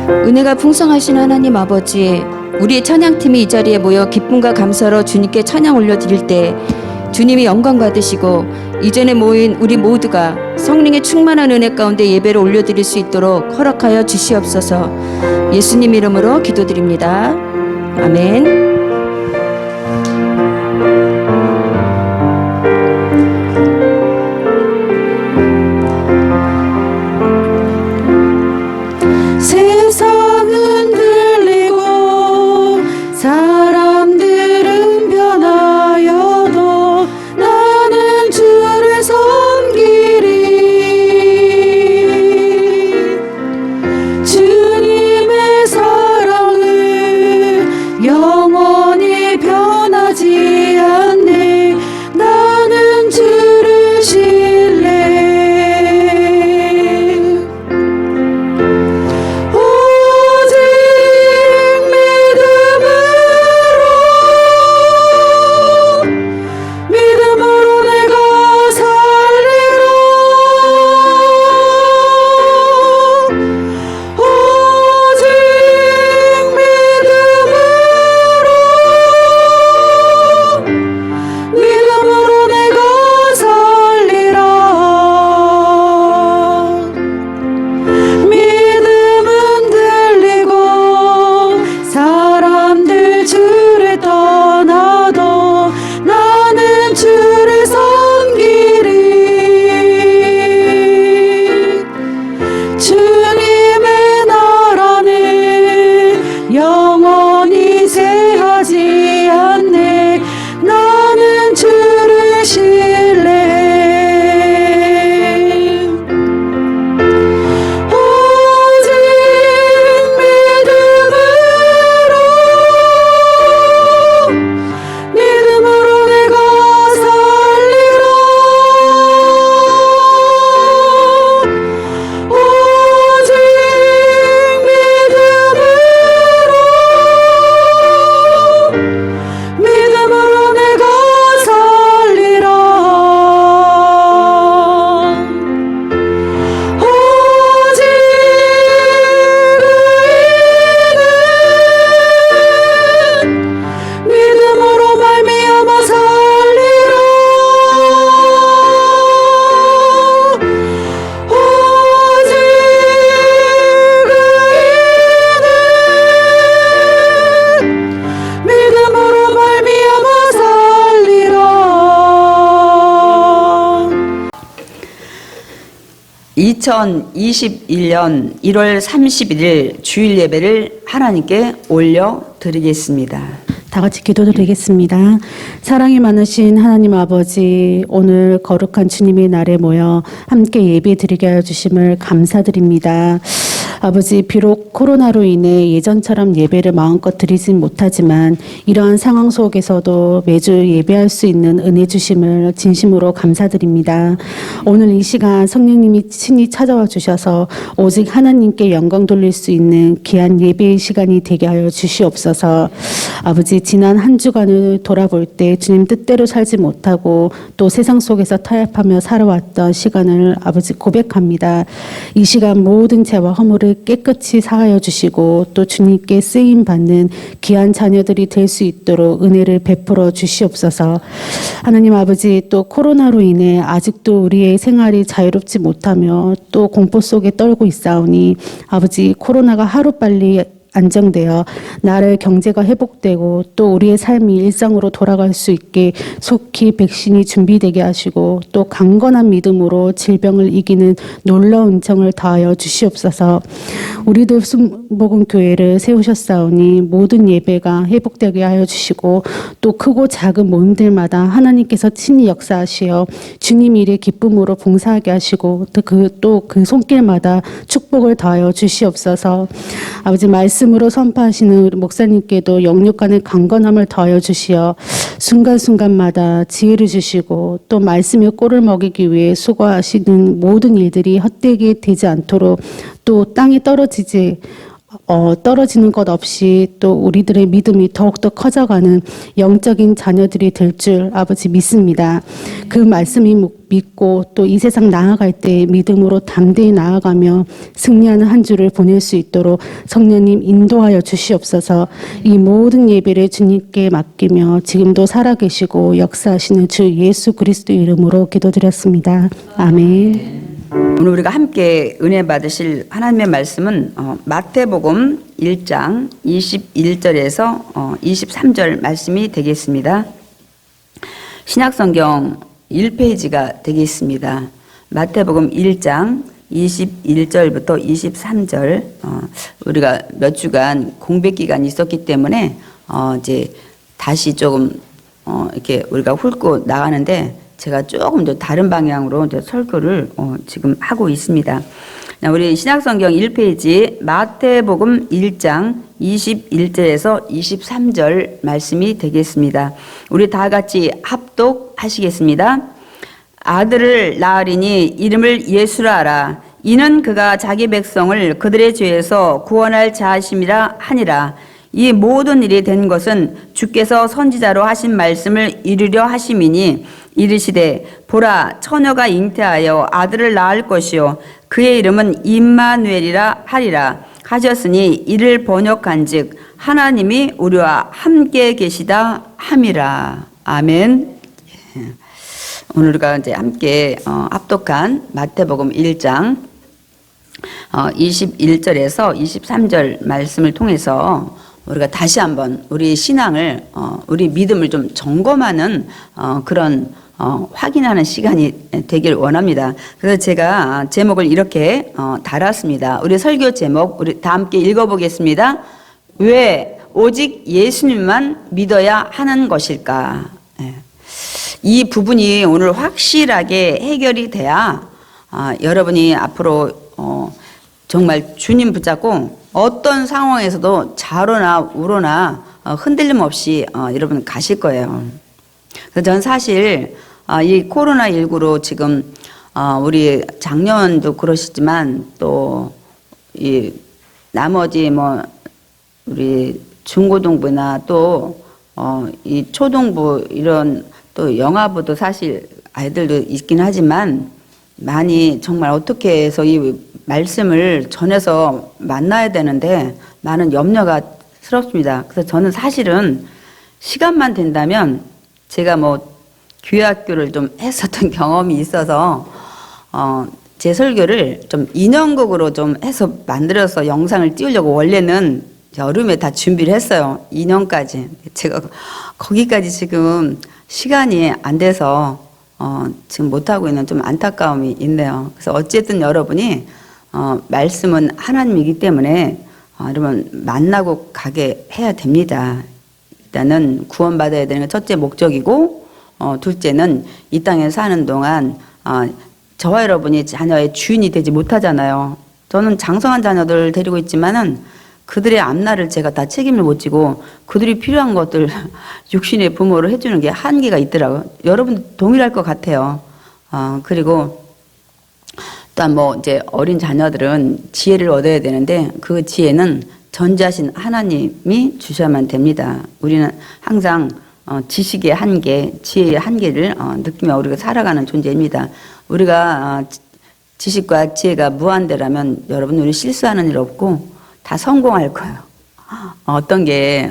은혜가 풍성하신 하나님 아버지, 우리의 찬양팀이 이 자리에 모여 기쁨과 감사로 주님께 찬양 올려드릴 때 주님이 영광 받으시고 이전에 모인 우리 모두가 성령의 충만한 은혜 가운데 예배를 올려드릴 수 있도록 허락하여 주시옵소서. 예수님 이름으로 기도드립니다. 아멘. 세상은 들리고 사람들은 변하여도 나는 주를 섬기리. 주님의 사랑은 영원히 변하지 않네. 나는 주를 신뢰. 영원히 쇠하지 않네. 나는 주를 신뢰. 오직 믿음으로 내가 살리라. 오직 믿음으로 내가 살리라. 오직 의인은 믿음으로 말미암아 살리라. 오직 의인은 믿음으로 말미암아 살리라. 2021년 1월 31일 주일 예배를 하나님께 올려드리겠습니다. 다 같이 기도드리겠습니다. 사랑이 많으신 하나님 아버지, 오늘 거룩한 주님의 날에 모여 함께 예배드리게 하여 주심을 감사드립니다. 아버지, 비록 코로나로 인해 예전처럼 예배를 마음껏 드리진 못하지만 이러한 상황 속에서도 매주 예배할 수 있는 은혜 주심을 진심으로 감사드립니다. 오늘 이 시간 성령님이 친히 찾아와 주셔서 오직 하나님께 영광 돌릴 수 있는 귀한 예배의 시간이 되게 하여 주시옵소서. 아버지, 지난 한 주간을 돌아볼 때 주님 뜻대로 살지 못하고 또 세상 속에서 타협하며 살아왔던 시간을 아버지 고백합니다. 이 시간 모든 죄와 허물을 깨끗이 사하여 주시고 또 주님께 쓰임 받는 귀한 자녀들이 될 수 있도록 은혜를 베풀어 주시옵소서. 하나님 아버지, 또 코로나로 인해 아직도 우리의 생활이 자유롭지 못하며 또 공포 속에 떨고 있사오니 아버지, 코로나가 하루빨리 안정되어 나라의 경제가 회복되고 또 우리의 삶이 일상으로 돌아갈 수 있게 속히 백신이 준비되게 하시고 또 강건한 믿음으로 질병을 이기는 놀라운 은총을 더하여 주시옵소서. 우리들 순복음교회를 세우셨사오니 모든 예배가 회복되게 하여 주시고 또 크고 작은 모임들마다 하나님께서 친히 역사하시어 주님 일의 기쁨으로 봉사하게 하시고 또 그 손길마다 축복을 더하여 주시옵소서. 아버지, 말씀으로 선포하시는 우리 목사님께도 영육간의 강건함을 더하여 주시어 순간순간마다 지혜를 주시고 또 말씀의 꼴을 먹이기 위해 수고하시는 모든 일들이 헛되게 되지 않도록 또 땅에 떨어지지 떨어지는 것 없이 또 우리들의 믿음이 더욱더 커져가는 영적인 자녀들이 될 줄 아버지 믿습니다. 그 말씀이 믿고 또 이 세상 나아갈 때 믿음으로 담대히 나아가며 승리하는 한 주를 보낼 수 있도록 성령님 인도하여 주시옵소서. 이 모든 예배를 주님께 맡기며 지금도 살아계시고 역사하시는 주 예수 그리스도 이름으로 기도드렸습니다. 아멘. 오늘 우리가 함께 은혜 받으실 하나님의 말씀은 마태복음 1장 21절에서 23절 말씀이 되겠습니다. 신약성경 1페이지가 되겠습니다. 마태복음 1장 21절부터 23절 우리가 몇 주간 공백 기간이 있었기 때문에 이제 다시 조금 이렇게 우리가 훑고 나가는데 제가 조금 더 다른 방향으로 이제 설교를 지금 하고 있습니다. 우리 신약성경 1페이지 마태복음 1장 21절에서 23절 말씀이 되겠습니다. 우리 다 같이 합독하시겠습니다. 아들을 낳으리니 이름을 예수라 하라. 이는 그가 자기 백성을 그들의 죄에서 구원할 자심이라 하니라. 이 모든 일이 된 것은 주께서 선지자로 하신 말씀을 이루려 하심이니 이르시되 보라 처녀가 잉태하여 아들을 낳을 것이요 그의 이름은 임마누엘이라 하리라 하셨으니 이를 번역한즉 하나님이 우리와 함께 계시다 함이라. 아멘. 오늘 우리가 이제 함께 합독한 마태복음 1장 21절에서 23절 말씀을 통해서 우리가 다시 한번 우리 신앙을 우리 믿음을 좀 점검하는 그런 확인하는 시간이 되길 원합니다. 그래서 제가 제목을 이렇게 달았습니다. 우리 설교 제목 우리 다 함께 읽어보겠습니다. 왜 오직 예수님만 믿어야 하는 것일까? 이 부분이 오늘 확실하게 해결이 돼야 여러분이 앞으로 정말 주님 붙잡고 어떤 상황에서도 좌로나 우로나 흔들림 없이 여러분 가실 거예요. 그래서 저는 사실 이 코로나19로 지금 우리 작년도 그러시지만 또 이 나머지 뭐 우리 중고등부나 또 이 초등부 이런 또 영아부도 사실 아이들도 있긴 하지만 많이 정말 어떻게 해서 이 말씀을 전해서 만나야 되는데 많은 염려가 스럽습니다. 그래서 저는 사실은 시간만 된다면 제가 뭐 교회학교를 좀 했었던 경험이 있어서 제 설교를 좀 인형극으로 좀 해서 만들어서 영상을 띄우려고 원래는 여름에 다 준비를 했어요. 2년까지. 제가 거기까지 지금 시간이 안 돼서 지금 못하고 있는 좀 안타까움이 있네요. 그래서 어쨌든 여러분이 말씀은 하나님이기 때문에 여러분 만나고 가게 해야 됩니다. 일단은 구원받아야 되는 게 첫째 목적이고 둘째는 이 땅에 사는 동안 저와 여러분이 자녀의 주인이 되지 못하잖아요. 저는 장성한 자녀들 데리고 있지만은 그들의 앞날을 제가 다 책임을 못 지고 그들이 필요한 것들 육신의 부모를 해주는 게 한계가 있더라고요. 여러분 동일할 것 같아요. 그리고 또한 뭐 이제 어린 자녀들은 지혜를 얻어야 되는데 그 지혜는 전지하신 하나님이 주셔야만 됩니다. 우리는 항상 지식의 한계, 지혜의 한계를 느끼며 우리가 살아가는 존재입니다. 우리가 지식과 지혜가 무한대라면 여러분 우리 실수하는 일 없고 다 성공할 거예요. 어떤 게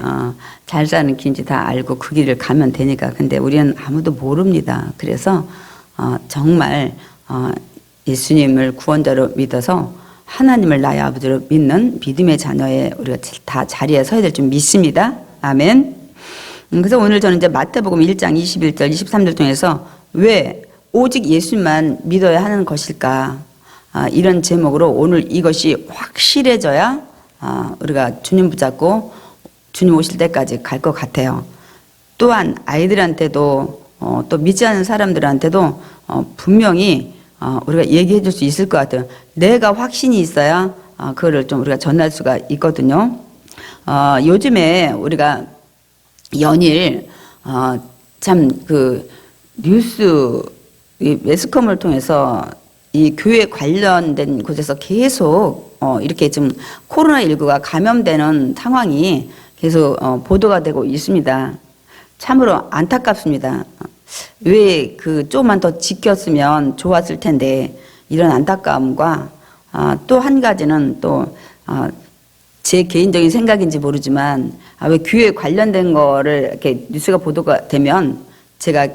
잘 사는 길인지 다 알고 그 길을 가면 되니까. 근데 우리는 아무도 모릅니다. 그래서 정말 예수님을 구원자로 믿어서 하나님을 나의 아버지로 믿는 믿음의 자녀의 우리가 다 자리에 서야 될 줄 믿습니다. 아멘. 그래서 오늘 저는 이제 마태복음 1장 21절, 23절 통해서 왜 오직 예수님만 믿어야 하는 것일까? 이런 제목으로 오늘 이것이 확실해져야 우리가 주님 붙잡고 주님 오실 때까지 갈 것 같아요. 또한 아이들한테도 또 믿지 않는 사람들한테도 분명히 우리가 얘기해 줄 수 있을 것 같아요. 내가 확신이 있어야 그거를 좀 우리가 전할 수가 있거든요. 요즘에 우리가 연일 참 그 뉴스 매스컴을 통해서 이 교회 관련된 곳에서 계속 이렇게 좀 코로나19가 감염되는 상황이 계속 보도가 되고 있습니다. 참으로 안타깝습니다. 왜 그 조금만 더 지켰으면 좋았을 텐데 이런 안타까움과 또 한 가지는 또 제 개인적인 생각인지 모르지만 왜 교회 관련된 거를 이렇게 뉴스가 보도가 되면 제가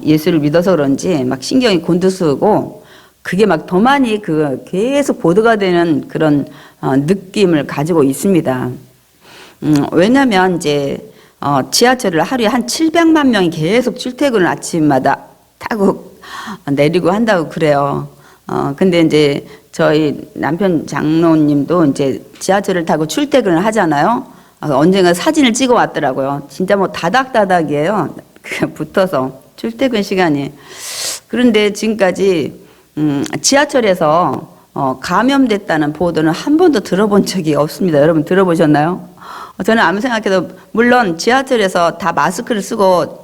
예수를 믿어서 그런지 막 신경이 곤두서고 그게 막 더 많이 계속 보도가 되는 그런 느낌을 가지고 있습니다. 왜냐면 이제 지하철을 하루에 한 700만 명이 계속 출퇴근을 아침마다 타고 내리고 한다고 그래요. 근데 이제 저희 남편 장로님도 이제 지하철을 타고 출퇴근을 하잖아요. 언젠가 사진을 찍어 왔더라고요. 진짜 뭐 다닥다닥이에요. 붙어서 출퇴근 시간이. 그런데 지금까지 지하철에서 감염됐다는 보도는 한 번도 들어본 적이 없습니다. 여러분 들어보셨나요? 저는 아무 생각해도 물론 지하철에서 다 마스크를 쓰고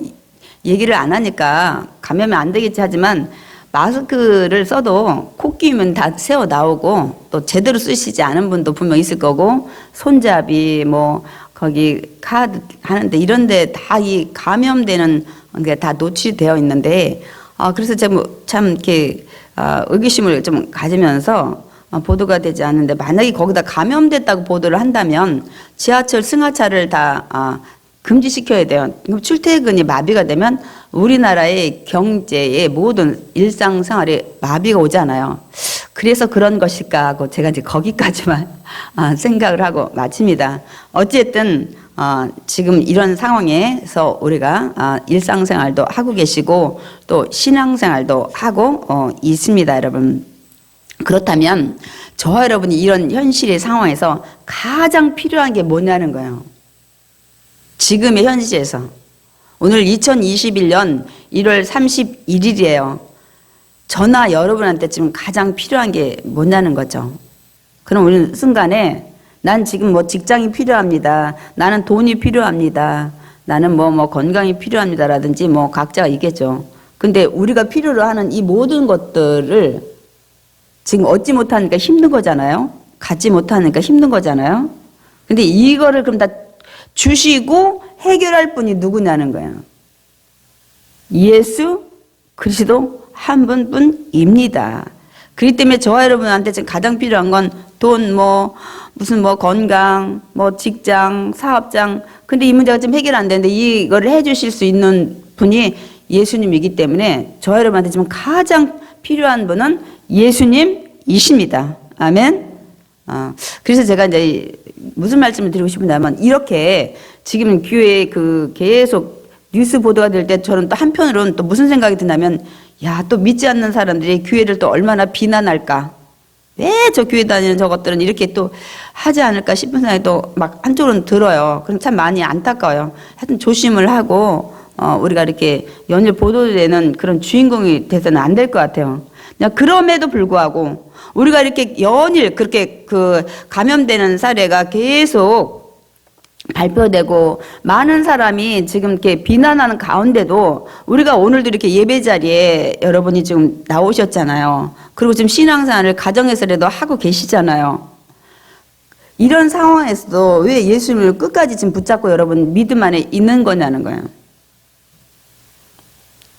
얘기를 안 하니까 감염이 안 되겠지 하지만 마스크를 써도 코 끼면 다 새어 나오고 또 제대로 쓰시지 않은 분도 분명 있을 거고 손잡이 뭐 거기 카드 하는데 이런데 다 이 감염되는 게 다 노출되어 있는데 그래서 제가 참 이렇게 의구심을 좀 가지면서 보도가 되지 않는데 만약에 거기다 감염됐다고 보도를 한다면 지하철 승하차를 다 금지시켜야 돼요. 출퇴근이 마비가 되면 우리나라의 경제의 모든 일상생활에 마비가 오잖아요. 그래서 그런 것일까 하고 제가 이제 거기까지만 생각을 하고 마칩니다. 어쨌든 지금 이런 상황에서 우리가 일상생활도 하고 계시고 또 신앙생활도 하고 있습니다, 여러분. 그렇다면 저와 여러분이 이런 현실의 상황에서 가장 필요한 게 뭐냐는 거예요. 지금의 현실에서. 오늘 2021년 1월 31일이에요. 저나 여러분한테 지금 가장 필요한 게 뭐냐는 거죠. 그럼 우리는 순간에 난 지금 뭐 직장이 필요합니다. 나는 돈이 필요합니다. 나는 뭐 건강이 필요합니다라든지 뭐 각자가 있겠죠. 근데 우리가 필요로 하는 이 모든 것들을 지금 얻지 못하니까 힘든 거잖아요. 갖지 못하니까 힘든 거잖아요. 근데 이거를 그럼 다 주시고 해결할 분이 누구냐는 거예요. 예수 그리스도 한 분뿐입니다. 그렇기 때문에 저와 여러분한테 지금 가장 필요한 건 돈, 무슨 건강, 직장, 사업장. 근데 이 문제가 좀 해결 안 되는데 이거를 해주실 수 있는 분이 예수님이기 때문에 저와 여러분한테 지금 가장 필요한 분은 예수님이십니다. 아멘. 그래서 제가 이제 무슨 말씀을 드리고 싶냐면 이렇게 지금 교회에 계속 뉴스 보도가 될 때 저는 또 한편으로는 또 무슨 생각이 드냐면 또 믿지 않는 사람들이 교회를 또 얼마나 비난할까. 왜 저 교회 다니는 저것들은 이렇게 또 하지 않을까 싶은 생각이 또 막 한쪽으로는 들어요. 그럼 참 많이 안타까워요. 하여튼 조심을 하고 우리가 이렇게 연일 보도되는 그런 주인공이 돼서는 안 될 것 같아요. 그럼에도 불구하고 우리가 이렇게 연일 그렇게 감염되는 사례가 계속 발표되고 많은 사람이 지금 이렇게 비난하는 가운데도 우리가 오늘도 이렇게 예배 자리에 여러분이 지금 나오셨잖아요. 그리고 지금 신앙생활을 가정에서라도 하고 계시잖아요. 이런 상황에서도 왜 예수님을 끝까지 지금 붙잡고 여러분 믿음 안에 있는 거냐는 거예요.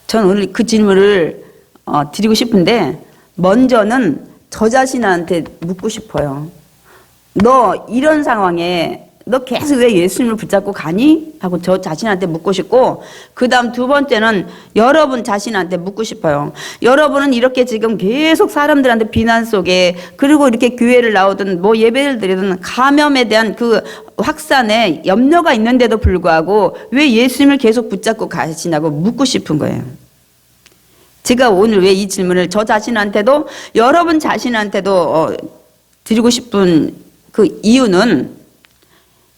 저는 오늘 그 질문을 드리고 싶은데 먼저는 저 자신한테 묻고 싶어요. 너 이런 상황에 너 계속 왜 예수님을 붙잡고 가니? 하고 저 자신한테 묻고 싶고 그 다음 두 번째는 여러분 자신한테 묻고 싶어요. 여러분은 이렇게 지금 계속 사람들한테 비난 속에 그리고 이렇게 교회를 나오든 예배를 드리든 감염에 대한 그 확산에 염려가 있는데도 불구하고 왜 예수님을 계속 붙잡고 가시냐고 묻고 싶은 거예요. 제가 오늘 왜 이 질문을 저 자신한테도 여러분 자신한테도 드리고 싶은 그 이유는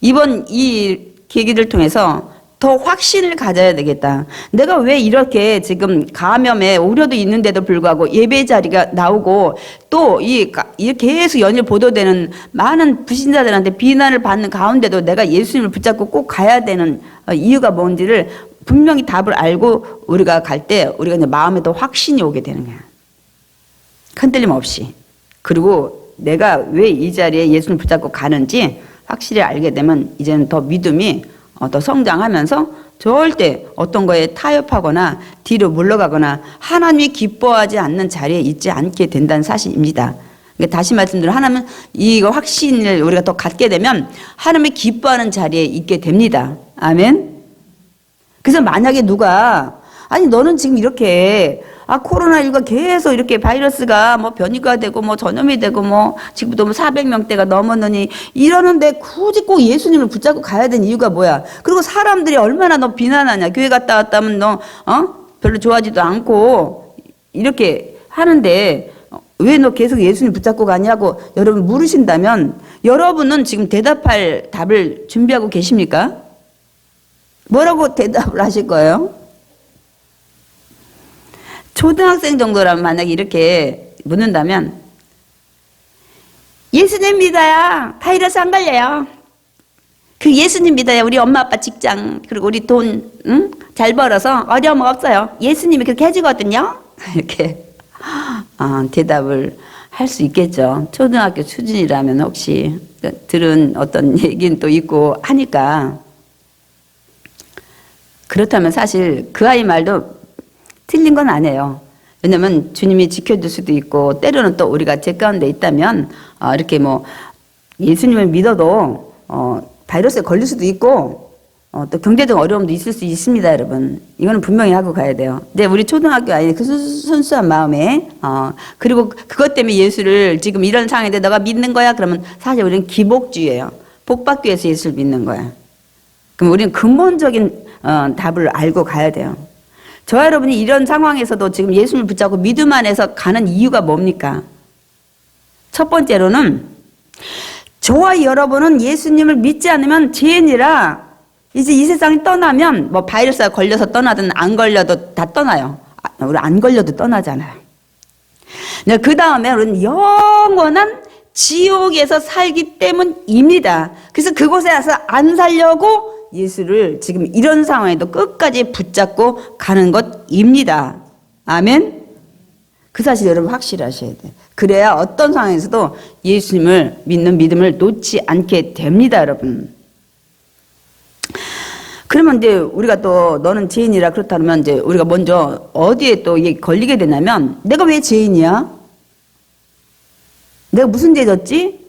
이번 이 계기를 통해서 더 확신을 가져야 되겠다. 내가 왜 이렇게 지금 감염에 우려도 있는데도 불구하고 예배 자리가 나오고 또 계속 연일 보도되는 많은 불신자들한테 비난을 받는 가운데도 내가 예수님을 붙잡고 꼭 가야 되는 이유가 뭔지를 분명히 답을 알고 우리가 갈 때 우리가 이제 마음에 더 확신이 오게 되는 거야. 흔들림 없이. 그리고 내가 왜 이 자리에 예수님 붙잡고 가는지 확실히 알게 되면 이제는 더 믿음이 더 성장하면서 절대 어떤 거에 타협하거나 뒤로 물러가거나 하나님이 기뻐하지 않는 자리에 있지 않게 된다는 사실입니다. 그러니까 다시 말씀드려 하나님은 이거 확신을 우리가 더 갖게 되면 하나님이 기뻐하는 자리에 있게 됩니다. 아멘. 그래서 만약에 누가 아니 너는 지금 이렇게 코로나19가 계속 이렇게 바이러스가 뭐 변이가 되고 뭐 전염이 되고 뭐 지금부터 뭐 400명대가 넘었느니 이러는데 굳이 꼭 예수님을 붙잡고 가야 되는 이유가 뭐야? 그리고 사람들이 얼마나 너 비난하냐? 교회 갔다 왔다 하면 너 별로 좋아하지도 않고 이렇게 하는데 왜 너 계속 예수님 붙잡고 가냐고 여러분 물으신다면 여러분은 지금 대답할 답을 준비하고 계십니까? 뭐라고 대답을 하실 거예요? 초등학생 정도라면 만약에 이렇게 묻는다면 예수님 믿어야 바이러스 안 걸려요. 그 예수님 믿어야 우리 엄마 아빠 직장 그리고 우리 돈 잘 벌어서 어려움 없어요. 예수님이 그렇게 해주거든요. 이렇게 대답을 할 수 있겠죠. 초등학교 수준이라면 혹시 들은 어떤 얘기는 또 있고 하니까 그렇다면 사실 그 아이 말도 틀린 건 아니에요. 왜냐면 주님이 지켜줄 수도 있고 때로는 또 우리가 제 가운데 있다면 이렇게 뭐 예수님을 믿어도 바이러스에 걸릴 수도 있고 또 경제적 어려움도 있을 수 있습니다, 여러분. 이거는 분명히 하고 가야 돼요. 근데 우리 초등학교 아이 그 순수한 마음에 그리고 그것 때문에 예수를 지금 이런 상황인데 너가 믿는 거야? 그러면 사실 우리는 기복주의예요. 복 받기 위해서 예수를 믿는 거야. 그럼 우리는 근본적인 답을 알고 가야 돼요. 저와 여러분이 이런 상황에서도 지금 예수님을 붙잡고 믿음 안에서 가는 이유가 뭡니까? 첫 번째로는 저와 여러분은 예수님을 믿지 않으면 죄인이라 이제 이 세상이 떠나면 뭐 바이러스가 걸려서 떠나든 안 걸려도 다 떠나요. 우리 안 걸려도 떠나잖아요. 그 다음에 우리는 영원한 지옥에서 살기 때문입니다. 그래서 그곳에 와서 안 살려고 예수를 지금 이런 상황에도 끝까지 붙잡고 가는 것입니다. 아멘? 그 사실 여러분 확실하셔야 돼요. 그래야 어떤 상황에서도 예수님을 믿는 믿음을 놓지 않게 됩니다, 여러분. 그러면 이제 우리가 또 너는 죄인이라 그렇다면 이제 우리가 먼저 어디에 또 걸리게 되냐면 내가 왜 죄인이야? 내가 무슨 죄 졌지?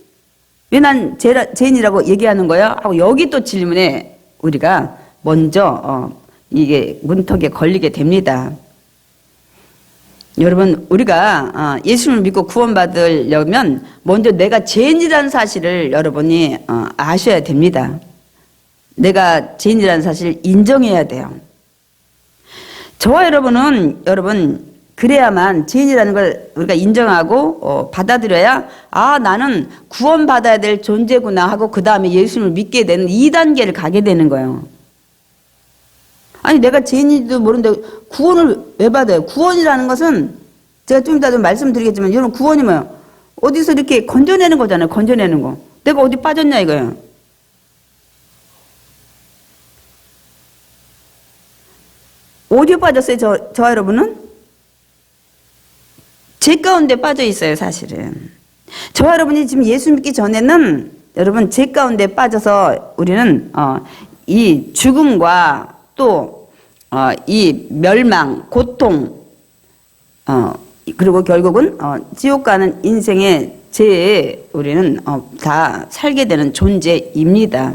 왜 난 죄인이라고 얘기하는 거야? 하고 여기 또 질문에 우리가 먼저 이게 문턱에 걸리게 됩니다. 여러분 우리가 예수님을 믿고 구원받으려면 먼저 내가 죄인이라는 사실을 여러분이 아셔야 됩니다. 내가 죄인이라는 사실을 인정해야 돼요. 저와 여러분은 그래야만 죄인이라는 걸 우리가 인정하고 받아들여야 나는 구원받아야 될 존재구나 하고 그 다음에 예수님을 믿게 되는 2단계를 가게 되는 거예요. 아니 내가 죄인인지도 모르는데 구원을 왜 받아요? 구원이라는 것은 제가 좀 이따 좀 말씀드리겠지만 여러분 구원이 뭐예요? 어디서 이렇게 건져내는 거잖아요. 건져내는 거. 내가 어디 빠졌냐 이거예요. 어디에 빠졌어요? 저와 여러분은? 죄 가운데 빠져 있어요, 사실은. 저와 여러분이 지금 예수 믿기 전에는 여러분 죄 가운데 빠져서 우리는 이 죽음과 또 이 멸망, 고통 그리고 결국은 지옥 가는 인생의 죄에 우리는 다 살게 되는 존재입니다.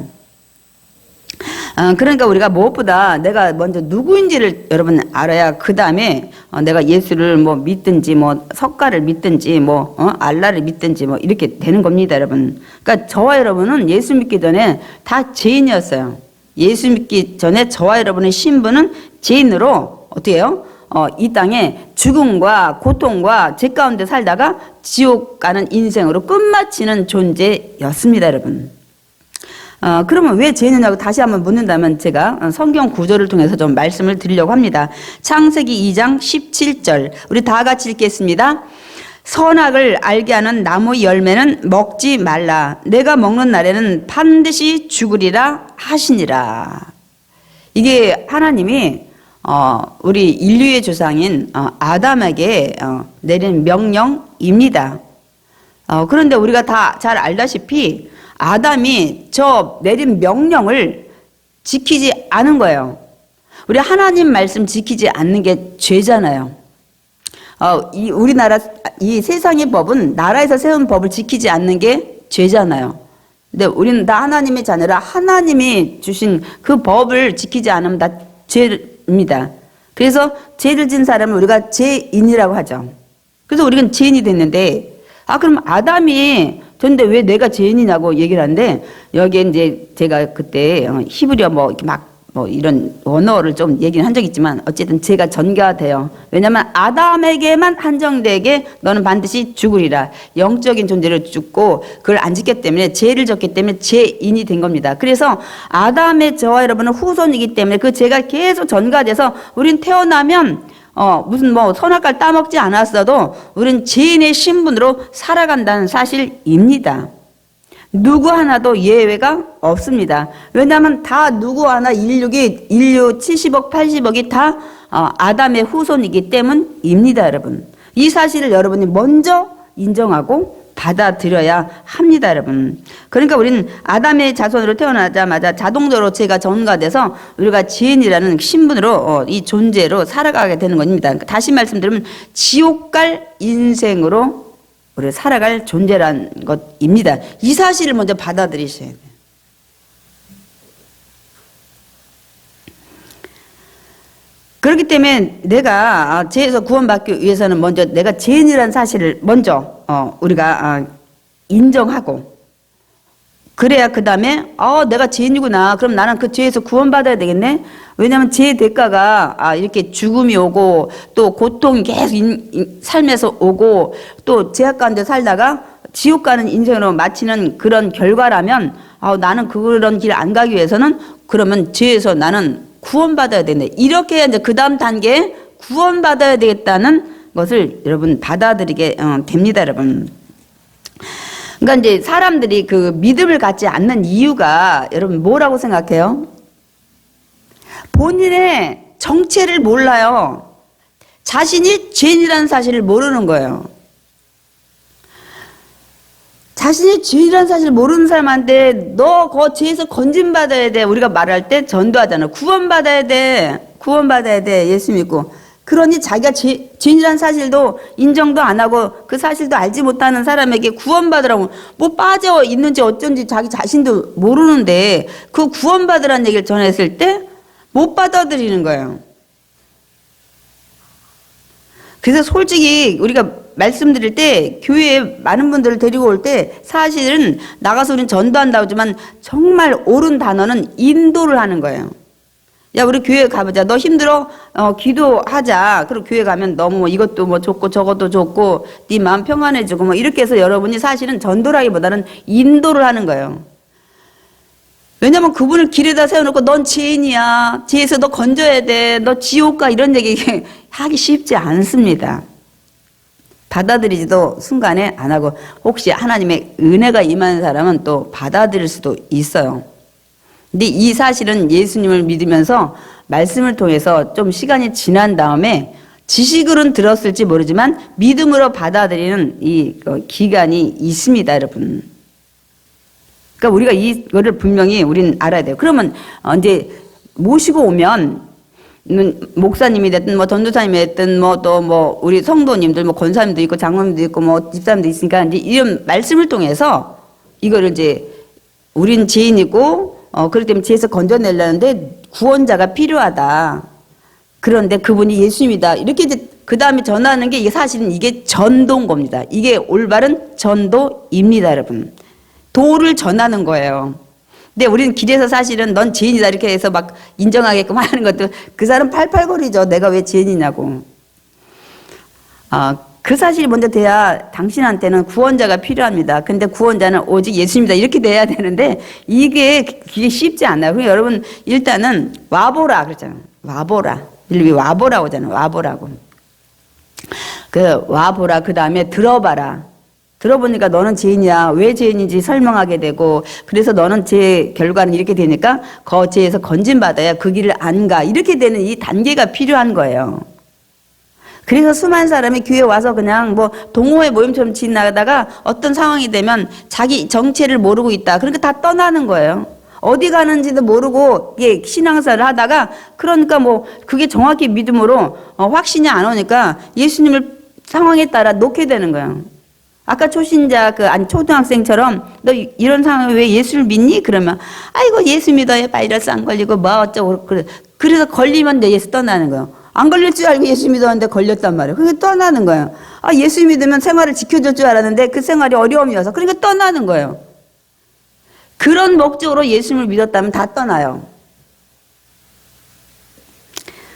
그러니까 우리가 무엇보다 내가 먼저 누구인지를 여러분 알아야 그 다음에 내가 예수를 뭐 믿든지 뭐 석가를 믿든지 뭐 알라를 믿든지 뭐 이렇게 되는 겁니다, 여러분. 그러니까 저와 여러분은 예수 믿기 전에 다 죄인이었어요. 예수 믿기 전에 저와 여러분의 신분은 죄인으로 어떻게 해요? 이 땅에 죽음과 고통과 죄 가운데 살다가 지옥 가는 인생으로 끝마치는 존재였습니다, 여러분. 그러면 왜 죄인이냐고 다시 한번 묻는다면 제가 성경 구절을 통해서 좀 말씀을 드리려고 합니다. 창세기 2장 17절 우리 다 같이 읽겠습니다. 선악을 알게 하는 나무 열매는 먹지 말라. 내가 먹는 날에는 반드시 죽으리라 하시니라. 이게 하나님이 우리 인류의 조상인 아담에게 내린 명령입니다. 그런데 우리가 다 잘 알다시피 아담이 저 내린 명령을 지키지 않은 거예요. 우리 하나님 말씀 지키지 않는 게 죄잖아요. 우리나라 이 세상의 법은 나라에서 세운 법을 지키지 않는 게 죄잖아요. 근데 우리는 다 하나님의 자녀라 하나님이 주신 그 법을 지키지 않으면 다 죄입니다. 그래서 죄를 진 사람을 우리가 죄인이라고 하죠. 그래서 우리는 죄인이 됐는데, 그럼 아담이 근데 왜 내가 죄인이냐고 얘기를 하는데, 여기에 이제 제가 그때 히브리어 이렇게 이런 원어를 좀 얘기는 한 적이 있지만, 어쨌든 제가 전가가 돼요. 왜냐면 아담에게만 한정되게 너는 반드시 죽으리라. 영적인 존재를 죽고 그걸 안 지켰기 때문에, 죄를 졌기 때문에 죄인이 된 겁니다. 그래서 아담의 저와 여러분은 후손이기 때문에 그 죄가 계속 전가돼서 우린 태어나면 무슨 선악과를 따먹지 않았어도 우린 죄인의 신분으로 살아간다는 사실입니다. 누구 하나도 예외가 없습니다. 왜냐하면 다 누구 하나 인류 70억, 80억이 다 아담의 후손이기 때문입니다, 여러분. 이 사실을 여러분이 먼저 인정하고 받아들여야 합니다, 여러분. 그러니까 우리는 아담의 자손으로 태어나자마자 자동적으로 죄가 전가돼서 우리가 죄인이라는 신분으로 이 존재로 살아가게 되는 겁니다. 다시 말씀드리면 지옥 갈 인생으로 우리가 살아갈 존재란 것입니다. 이 사실을 먼저 받아들이셔야 돼요. 그렇기 때문에 내가 죄에서 구원받기 위해서는 먼저 내가 죄인이라는 사실을 먼저 우리가 인정하고, 그래야 그 다음에 내가 죄인이구나. 그럼 나는 그 죄에서 구원받아야 되겠네. 왜냐하면 죄의 대가가 이렇게 죽음이 오고 또 고통이 계속 삶에서 오고 또 죄악 가운데 살다가 지옥 가는 인생으로 마치는 그런 결과라면 나는 그런 길 안 가기 위해서는 그러면 죄에서 나는 구원받아야 되네. 이렇게 해야 이제 그 다음 단계에 구원받아야 되겠다는 것을 여러분 받아들이게 됩니다, 여러분. 그러니까 이제 사람들이 그 믿음을 갖지 않는 이유가 여러분 뭐라고 생각해요? 본인의 정체를 몰라요. 자신이 죄인이라는 사실을 모르는 거예요. 자신이 죄인이라는 사실을 모르는 사람한테 너 그 죄에서 건진받아야 돼. 우리가 말할 때 전도하잖아. 구원받아야 돼. 구원받아야 돼. 예수 믿고. 그러니 자기가 죄인이라는 사실도 인정도 안 하고 그 사실도 알지 못하는 사람에게 구원받으라고 빠져 있는지 어쩐지 자기 자신도 모르는데 그 구원받으라는 얘기를 전했을 때 못 받아들이는 거예요. 그래서 솔직히 우리가 말씀드릴 때 교회에 많은 분들을 데리고 올 때 사실은 나가서 우리는 전도한다고 하지만 정말 옳은 단어는 인도를 하는 거예요. 야, 우리 교회 가보자. 너 힘들어? 기도하자. 그리고 교회 가면 너무 이것도 좋고 저것도 좋고 네 마음 평안해지고 이렇게 해서 여러분이 사실은 전도라기보다는 인도를 하는 거예요. 왜냐면 그분을 길에다 세워놓고 넌 죄인이야. 죄에서 너 건져야 돼. 너 지옥 가. 이런 얘기 하기 쉽지 않습니다. 받아들이지도 순간에 안 하고 혹시 하나님의 은혜가 임하는 사람은 또 받아들일 수도 있어요. 근데 이 사실은 예수님을 믿으면서 말씀을 통해서 좀 시간이 지난 다음에 지식으로는 들었을지 모르지만 믿음으로 받아들이는 이 기간이 있습니다, 여러분. 그러니까 우리가 이거를 분명히 우리는 알아야 돼요. 그러면 이제 모시고 오면 목사님이 됐든 전도사님이 됐든 우리 성도님들 권사님도 있고 장로님도 있고 집사님도 있으니까 이제 이런 말씀을 통해서 이거를 이제 우린 죄인이고 그렇기 때문에 죄에서 건져내려는데 구원자가 필요하다. 그런데 그분이 예수님이다. 이렇게 이제 그 다음에 전하는 게 이게 사실은 이게 전도인 겁니다. 이게 올바른 전도입니다, 여러분. 도를 전하는 거예요. 근데 우리는 길에서 사실은 넌 죄인이다 이렇게 해서 막 인정하게끔 하는 것도 그 사람 팔팔거리죠. 내가 왜 죄인이냐고. 그 사실이 먼저 돼야 당신한테는 구원자가 필요합니다. 근데 구원자는 오직 예수님이다. 이렇게 돼야 되는데 이게 쉽지 않아요. 그러니까 여러분 일단은 와보라 그러잖아요. 와보라. 일비 와보라고 하잖아요. 와보라고. 와보라. 그 다음에 들어봐라. 들어보니까 너는 죄인이야. 왜 죄인인지 설명하게 되고 그래서 너는 죄 결과는 이렇게 되니까 그 죄에서 건진받아야 그 길을 안 가. 이렇게 되는 이 단계가 필요한 거예요. 그래서 수많은 사람이 교회 와서 그냥 뭐 동호회 모임처럼 지나가다가 어떤 상황이 되면 자기 정체를 모르고 있다. 그러니까 다 떠나는 거예요. 어디 가는지도 모르고 이게 신앙생활을 하다가 그러니까 뭐 그게 정확히 믿음으로 확신이 안 오니까 예수님을 상황에 따라 놓게 되는 거예요. 아까 초신자 아니 초등학생처럼 너 이런 상황에 왜 예수를 믿니? 그러면 아이고 예수 믿어야 바이러스 안 걸리고 뭐 어쩌고 그래서 걸리면 예수 떠나는 거예요. 안 걸릴 줄 알고 예수 믿었는데 걸렸단 말이에요. 그러니까 떠나는 거예요. 아 예수 믿으면 생활을 지켜줄 줄 알았는데 그 생활이 어려움이어서 그러니까 떠나는 거예요. 그런 목적으로 예수님을 믿었다면 다 떠나요.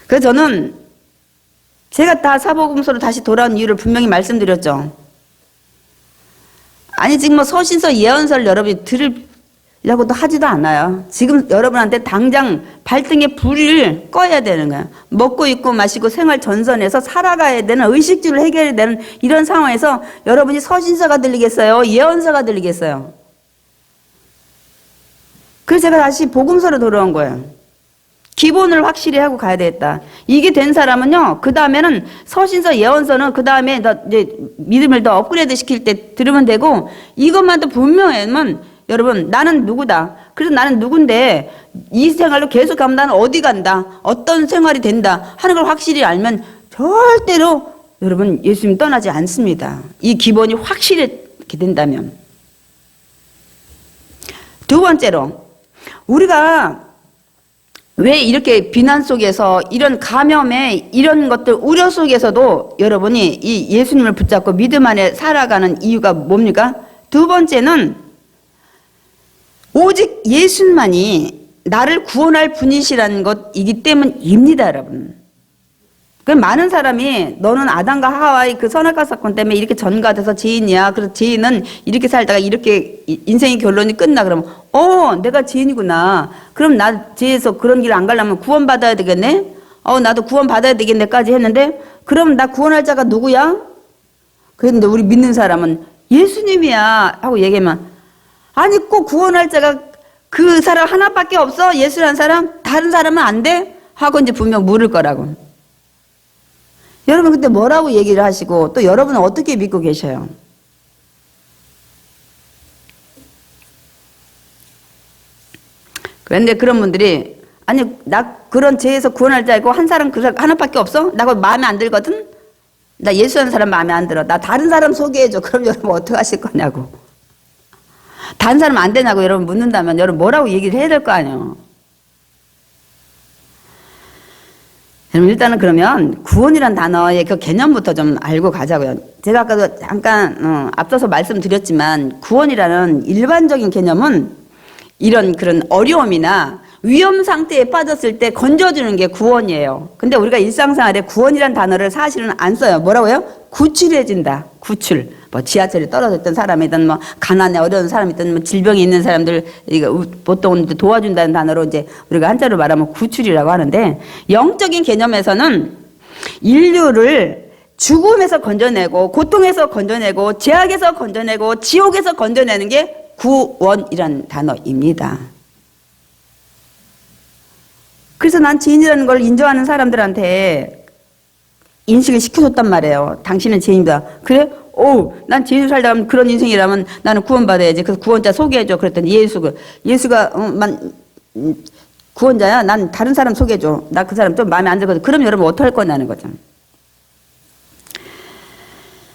그래서 저는 제가 다 사복음서로 다시 돌아온 이유를 분명히 말씀드렸죠. 아니 지금 뭐 서신서 예언서를 여러분이 들으려고도 하지도 않아요. 지금 여러분한테 당장 발등에 불을 꺼야 되는 거예요. 먹고 입고 마시고 생활 전선에서 살아가야 되는 의식주를 해결해야 되는 이런 상황에서 여러분이 서신서가 들리겠어요? 예언서가 들리겠어요? 그래서 제가 다시 복음서로 돌아온 거예요. 기본을 확실히 하고 가야 되겠다. 이게 된 사람은요, 그 다음에는 서신서, 예언서는 그 다음에 이제 믿음을 더 업그레이드 시킬 때 들으면 되고, 이것만도 분명하면 여러분, 나는 누구다. 그래서 나는 누군데, 이 생활로 계속 가면 나는 어디 간다. 어떤 생활이 된다. 하는 걸 확실히 알면 절대로 여러분, 예수님 떠나지 않습니다. 이 기본이 확실히 이렇게 된다면. 두 번째로, 우리가 왜 이렇게 비난 속에서 이런 감염에 이런 것들 우려 속에서도 여러분이 이 예수님을 붙잡고 믿음 안에 살아가는 이유가 뭡니까? 두 번째는 오직 예수님만이 나를 구원할 분이시라는 것이기 때문입니다, 여러분. 그 많은 사람이 너는 아담과 하와의 그 선악과 사건 때문에 이렇게 전가돼서 죄인이야. 그래서 죄인은 이렇게 살다가 이렇게 인생의 결론이 끝나. 그러면 내가 죄인이구나. 그럼 나 죄에서 그런 길 안 가려면 구원받아야 되겠네. 나도 구원받아야 되겠네까지 했는데 그럼 나 구원할 자가 누구야? 그런데 우리 믿는 사람은 예수님이야 하고 얘기하면 아니 꼭 구원할 자가 그 사람 하나밖에 없어? 예수라는 사람? 다른 사람은 안 돼? 하고 이제 분명 물을 거라고. 여러분 그때 뭐라고 얘기를 하시고 또 여러분은 어떻게 믿고 계셔요? 그런데 그런 분들이 아니 나 그런 죄에서 구원할 줄 알고 한 사람 하나밖에 없어? 나 그거 마음에 안 들거든? 나 예수하는 사람 마음에 안 들어. 나 다른 사람 소개해줘. 그럼 여러분 어떻게 하실 거냐고. 다른 사람 안 되냐고 여러분 묻는다면 여러분 뭐라고 얘기를 해야 될 거 아니에요. 일단은 그러면 구원이란 단어의 그 개념부터 좀 알고 가자고요. 제가 아까도 잠깐 앞서서 말씀드렸지만 구원이라는 일반적인 개념은 이런 그런 어려움이나 위험 상태에 빠졌을 때 건져주는 게 구원이에요. 근데 우리가 일상생활에 구원이란 단어를 사실은 안 써요. 뭐라고요? 구출해준다. 구출. 뭐 지하철에 떨어졌던 사람이든 뭐 가난에 어려운 사람이든 뭐 질병이 있는 사람들 이거 보통 도와준다는 단어로 이제 우리가 한자로 말하면 구출이라고 하는데 영적인 개념에서는 인류를 죽음에서 건져내고 고통에서 건져내고 죄악에서 건져내고 지옥에서 건져내는 게 구원이라는 단어입니다. 그래서 난 죄인이라는 걸 인정하는 사람들한테 인식을 시켜줬단 말이에요. 당신은 죄인이다. 그래? 난 죄인으로 살다 가면 그런 인생이라면 나는 구원받아야지. 그래서 구원자 소개해줘. 그랬더니 예수가 구원자야. 난 다른 사람 소개해줘. 나 그 사람 좀 마음에 안 들거든. 그럼 여러분 어떡할 거냐는 거죠.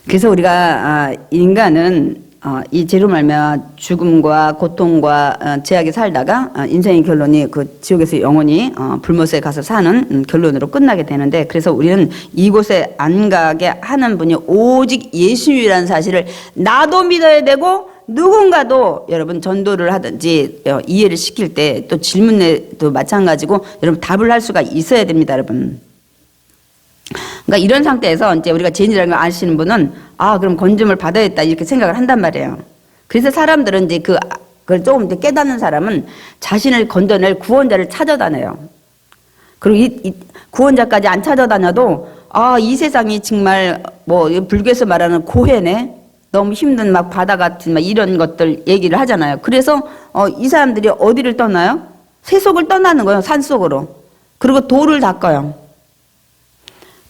그래서 우리가 인간은 이 죄로 말미암아 죽음과 고통과 죄악에 살다가 인생의 결론이 그 지옥에서 영원히 불못에 가서 사는 결론으로 끝나게 되는데 그래서 우리는 이곳에 안 가게 하는 분이 오직 예수님이라는 사실을 나도 믿어야 되고 누군가도 여러분 전도를 하든지 이해를 시킬 때 또 질문에도 마찬가지고 여러분 답을 할 수가 있어야 됩니다, 여러분. 그러니까 이런 상태에서 이제 우리가 죄인이라는 걸 아시는 분은 그럼 건짐을 받아야겠다 이렇게 생각을 한단 말이에요. 그래서 사람들은 이제 그걸 조금 이제 깨닫는 사람은 자신을 건져낼 구원자를 찾아다녀요. 그리고 이 구원자까지 안 찾아다녀도 이 세상이 정말 뭐 불교에서 말하는 고해네. 너무 힘든 막 바다 같은 막 이런 것들 얘기를 하잖아요. 그래서 이 사람들이 어디를 떠나요? 세속을 떠나는 거예요. 산속으로. 그리고 돌을 닦아요.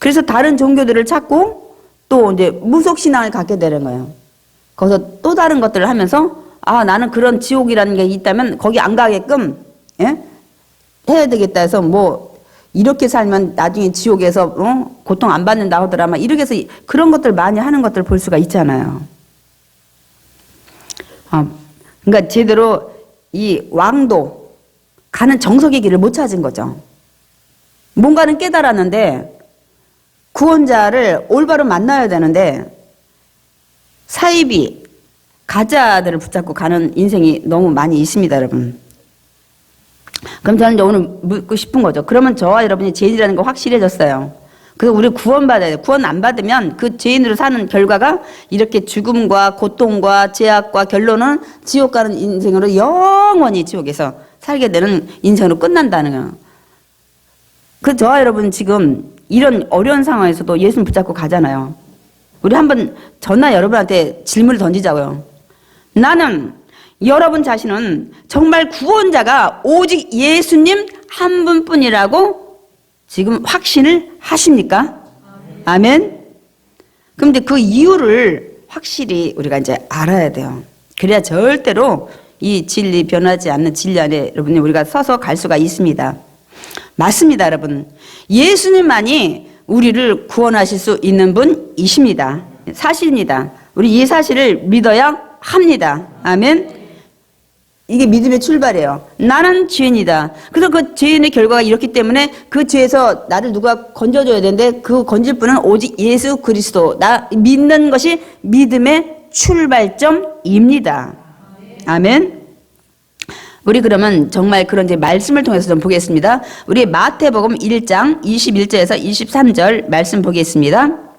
그래서 다른 종교들을 찾고 또 이제 무속신앙을 갖게 되는 거예요. 거기서 또 다른 것들을 하면서 아, 나는 그런 지옥이라는 게 있다면 거기 안 가게끔 해야 되겠다 해서 뭐 이렇게 살면 나중에 지옥에서 고통 안 받는다 하더라 막 이렇게 해서 그런 것들 많이 하는 것들 볼 수가 있잖아요. 그러니까 제대로 이 왕도 가는 정석의 길을 못 찾은 거죠. 뭔가는 깨달았는데 구원자를 올바로 만나야 되는데 사이비 가짜들을 붙잡고 가는 인생이 너무 많이 있습니다, 여러분. 그럼 저는 이제 오늘 묻고 싶은 거죠. 그러면 저와 여러분이 죄인이라는 거 확실해졌어요. 그래서 우리 구원받아야 돼요. 구원 안 받으면 그 죄인으로 사는 결과가 이렇게 죽음과 고통과 죄악과 결론은 지옥 가는 인생으로 영원히 지옥에서 살게 되는 인생으로 끝난다는 거예요. 그 저와 여러분 지금 이런 어려운 상황에서도 예수님 붙잡고 가잖아요. 우리 한번 저나 여러분한테 질문을 던지자고요. 나는 여러분 자신은 정말 구원자가 오직 예수님 한 분뿐이라고 지금 확신을 하십니까? 아멘. 그런데 그 이유를 확실히 우리가 이제 알아야 돼요. 그래야 절대로 이 진리 변하지 않는 진리 안에 여러분이 우리가 서서 갈 수가 있습니다. 맞습니다, 여러분. 예수님만이 우리를 구원하실 수 있는 분이십니다. 사실입니다. 우리 이 사실을 믿어야 합니다. 아멘. 이게 믿음의 출발이에요. 나는 죄인이다. 그래서 그 죄인의 결과가 이렇기 때문에 그 죄에서 나를 누가 건져줘야 되는데 그 건질 분은 오직 예수 그리스도. 나 믿는 것이 믿음의 출발점입니다. 아멘. 우리 그러면 정말 그런 이제 말씀을 통해서 좀 보겠습니다. 우리 마태복음 1장 21절에서 23절 말씀 보겠습니다.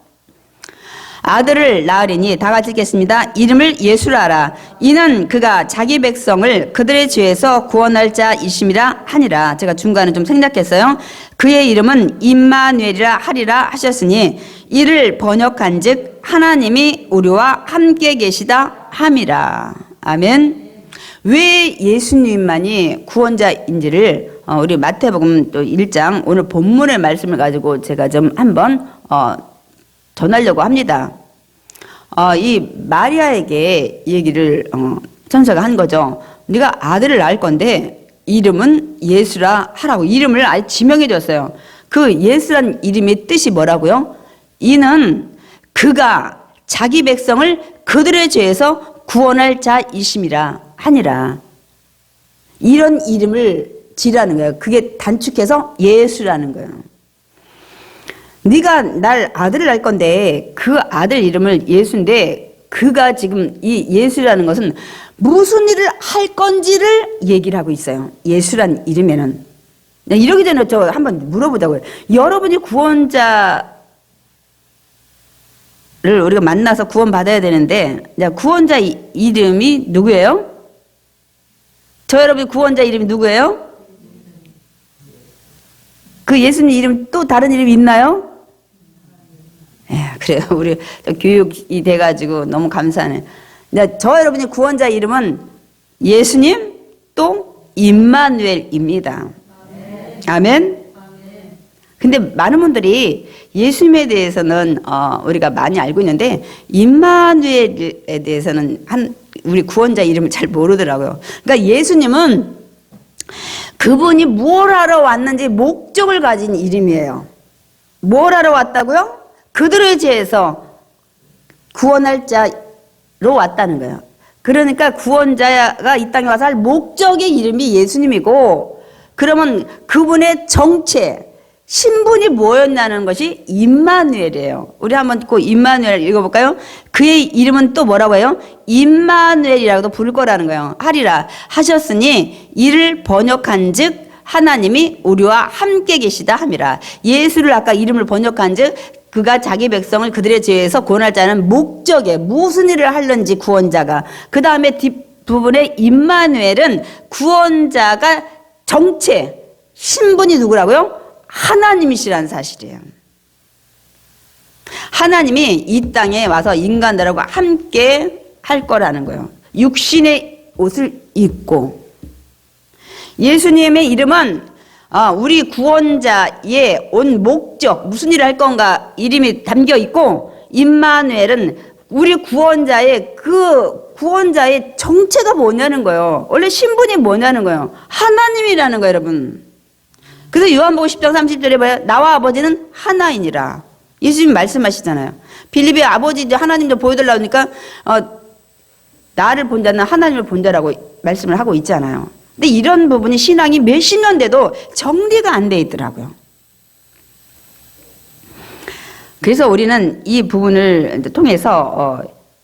아들을 낳으리니 다 같이 읽겠습니다. 이름을 예수라 하라. 이는 그가 자기 백성을 그들의 죄에서 구원할 자이심이라 하니라. 제가 중간에 좀 생략했어요. 그의 이름은 임마누엘이라 하리라 하셨으니 이를 번역한즉 하나님이 우리와 함께 계시다 함이라. 아멘. 왜 예수님만이 구원자인지를 우리 마태복음 또 1장 오늘 본문의 말씀을 가지고 제가 좀 한번 전하려고 합니다. 이 마리아에게 얘기를 천사가 한 거죠. 네가 아들을 낳을 건데 이름은 예수라 하라고 이름을 아예 지명해 줬어요. 그 예수란 이름의 뜻이 뭐라고요? 이는 그가 자기 백성을 그들의 죄에서 구원할 자이심이라 하니라. 이런 이름을 지라는 거예요. 그게 단축해서 예수라는 거예요. 네가 날 아들을 낳을 건데 그 아들 이름을 예수인데 그가 지금 이 예수라는 것은 무슨 일을 할 건지를 얘기를 하고 있어요. 예수란 이름에는. 이러기 전에 저 한번 물어보자고요. 여러분이 구원자를 우리가 만나서 구원받아야 되는데 구원자 이름이 누구예요? 저 여러분이 구원자 이름이 누구예요? 그 예수님 이름 또 다른 이름이 있나요? 그래요. 우리 교육이 돼가지고 너무 감사하네. 저 여러분이 구원자 이름은 예수님 또 임마누엘입니다. 아멘. 근데 많은 분들이 예수님에 대해서는 우리가 많이 알고 있는데 임마누엘에 대해서는 우리 구원자 이름을 잘 모르더라고요. 그러니까 예수님은 그분이 뭘 하러 왔는지 목적을 가진 이름이에요. 뭘 하러 왔다고요? 그들의 죄에서 구원할 자로 왔다는 거예요. 그러니까 구원자가 이 땅에 와서 할 목적의 이름이 예수님이고 그러면 그분의 정체, 신분이 뭐였냐는 것이 임마누엘이에요. 우리 한번 그 임마누엘 읽어볼까요? 그의 이름은 또 뭐라고 해요? 임마누엘이라고도 부를 거라는 거예요. 하리라 하셨으니 이를 번역한즉 하나님이 우리와 함께 계시다 함이라. 예수를 아까 이름을 번역한즉 그가 자기 백성을 그들의 죄에서 구원할 자는 목적에 무슨 일을 하는지 구원자가. 그 다음에 뒷부분에 임마누엘은 구원자가 정체, 신분이 누구라고요? 하나님이시라는 사실이에요. 하나님이 이 땅에 와서 인간들하고 함께 할 거라는 거예요. 육신의 옷을 입고. 예수님의 이름은 우리 구원자의 온 목적, 무슨 일을 할 건가 이름이 담겨 있고, 임마누엘은 우리 구원자의 그 구원자의 정체가 뭐냐는 거예요. 원래 신분이 뭐냐는 거예요. 하나님이라는 거예요, 여러분. 그래서 요한복음 10장 30절에 봐요. 나와 아버지는 하나이니라. 예수님 말씀하시잖아요. 빌립의 아버지 하나님도 보여달라고 하니까 나를 본 자는 하나님을 본 자라고 말씀을 하고 있잖아요. 근데 이런 부분이 신앙이 몇십 년 돼도 정리가 안 돼 있더라고요. 그래서 우리는 이 부분을 통해서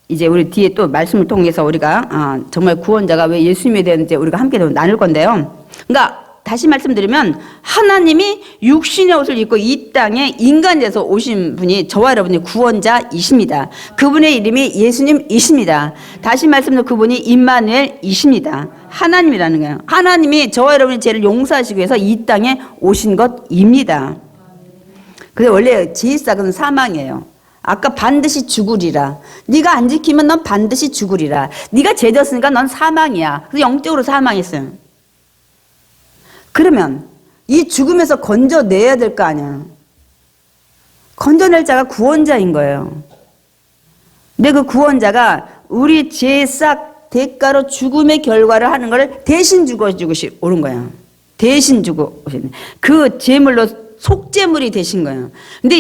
이제 우리 뒤에 또 말씀을 통해서 우리가 정말 구원자가 왜 예수님이 되는지 우리가 함께 나눌 건데요. 그러니까 다시 말씀드리면 하나님이 육신의 옷을 입고 이 땅에 인간에서 오신 분이 저와 여러분이 구원자이십니다. 그분의 이름이 예수님이십니다. 다시 말씀드리면 그분이 임마누엘이십니다. 하나님이라는 거예요. 하나님이 저와 여러분의 죄를 용서하시기 위해서 이 땅에 오신 것입니다. 그래서 원래 제사는 사망이에요. 아까 반드시 죽으리라. 네가 안 지키면 넌 반드시 죽으리라. 네가 죄 졌으니까 넌 사망이야. 그래서 영적으로 사망했어요. 그러면 이 죽음에서 건져내야 될 거 아니야. 건져낼 자가 구원자인 거예요. 근데 그 구원자가 우리 죄 싹 대가로 죽음의 결과를 하는 걸 대신 죽어주고 오는 거예요. 대신 주고 오시는 그 제물로 속죄물이 되신 거예요. 근데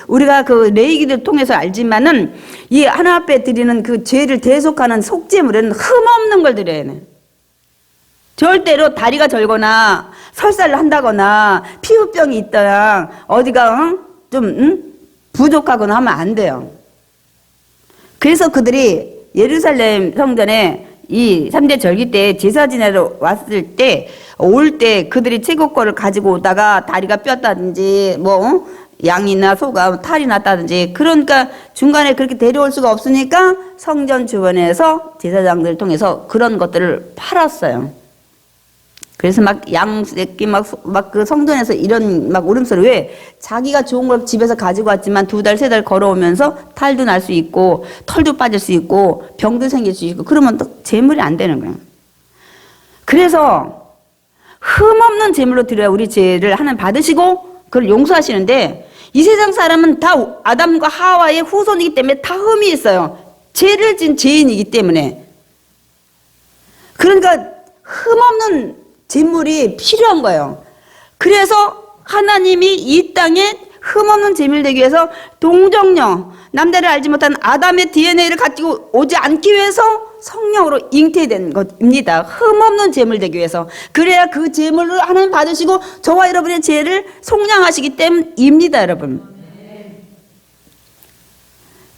우리가 그 레위기를 통해서 알지만은 이 하나님 앞에 드리는 그 죄를 대속하는 속죄물에는 흠 없는 걸 드려야 돼. 절대로 다리가 절거나 설사를 한다거나 피부병이 있다야 어디가 좀 부족하거나 하면 안 돼요. 그래서 그들이 예루살렘 성전에 이 3대 절기 때 제사 지내러 왔을 때 올 때 그들이 채국거를 가지고 오다가 다리가 뼈다든지 뭐 양이나 소가 탈이 났다든지 그러니까 중간에 그렇게 데려올 수가 없으니까 성전 주변에서 제사장들을 통해서 그런 것들을 팔았어요. 그래서 막 양새끼 막 그 성전에서 이런 막 울음소리 왜 자기가 좋은 걸 집에서 가지고 왔지만 2달, 3달 걸어오면서 탈도 날 수 있고 털도 빠질 수 있고 병도 생길 수 있고 그러면 또 제물이 안 되는 거예요. 그래서 흠 없는 제물로 드려야 우리 죄를 하나님 받으시고 그걸 용서하시는데 이 세상 사람은 다 아담과 하와의 후손이기 때문에 다 흠이 있어요. 죄를 진 죄인이기 때문에. 그러니까 흠 없는 제물이 필요한 거예요. 그래서 하나님이 이 땅에 흠없는 제물 되기 위해서 동정녀, 남자를 알지 못한 아담의 DNA를 가지고 오지 않기 위해서 성령으로 잉태된 것입니다. 흠없는 제물 되기 위해서. 그래야 그 제물을 하나님 받으시고 저와 여러분의 죄를 속량하시기 때문입니다, 여러분.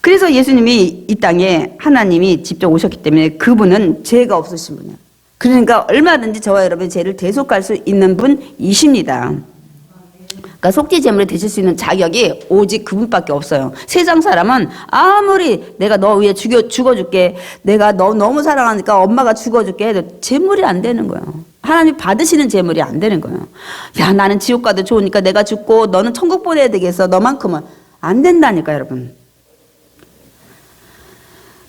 그래서 예수님이 이 땅에 하나님이 직접 오셨기 때문에 그분은 죄가 없으신 분이에요. 그러니까 얼마든지 저와 여러분의 죄를 대속할 수 있는 분이십니다. 그러니까 속죄 제물이 되실 수 있는 자격이 오직 그분밖에 없어요. 세상 사람은 아무리 내가 너 위해 죽어줄게, 내가 너 너무 사랑하니까 엄마가 죽어줄게 해도 제물이 안 되는 거예요. 하나님 받으시는 제물이 안 되는 거예요. 야, 나는 지옥 가도 좋으니까 내가 죽고 너는 천국 보내야 되겠어. 너만큼은 안 된다니까, 여러분.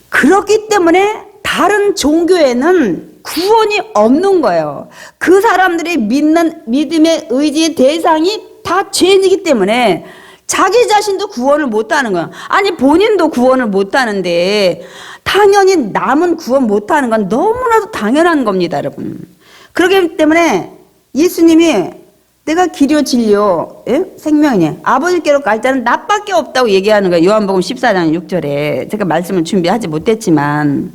그렇기 때문에 다른 종교에는 구원이 없는 거예요. 그 사람들이 믿는 믿음의 의지의 대상이 다 죄인이기 때문에 자기 자신도 구원을 못하는 거예요. 아니 본인도 구원을 못하는데 당연히 남은 구원 못하는 건 너무나도 당연한 겁니다, 여러분. 그렇기 때문에 예수님이 내가 길이요 진리요 생명이니 아버지께로 갈 자는 나밖에 없다고 얘기하는 거예요. 요한복음 14장 6절에 제가 말씀을 준비하지 못했지만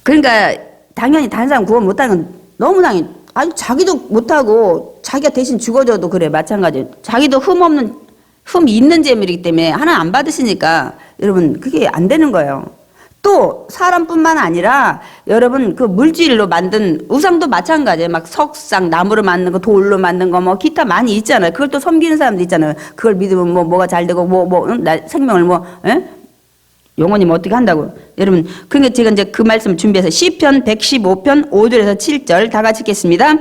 그러니까 당연히 다른 사람 구원 못하는 건 너무 당연히 아니 자기도 못하고 자기가 대신 죽어줘도 그래 마찬가지예요. 자기도 흠 있는 재물이기 때문에 하나 안 받으시니까 여러분 그게 안 되는 거예요. 또 사람뿐만 아니라 여러분 그 물질로 만든 우상도 마찬가지예요. 막 석상 나무로 만든 거 돌로 만든 거 뭐 기타 많이 있잖아요. 그걸 또 섬기는 사람도 있잖아요. 그걸 믿으면 뭐가 잘 되고 생명을 영혼이면 어떻게 한다고. 여러분, 그러니까 제가 이제 그 말씀을 준비해서 시편 115편 5절에서 7절 다 같이 읽겠습니다.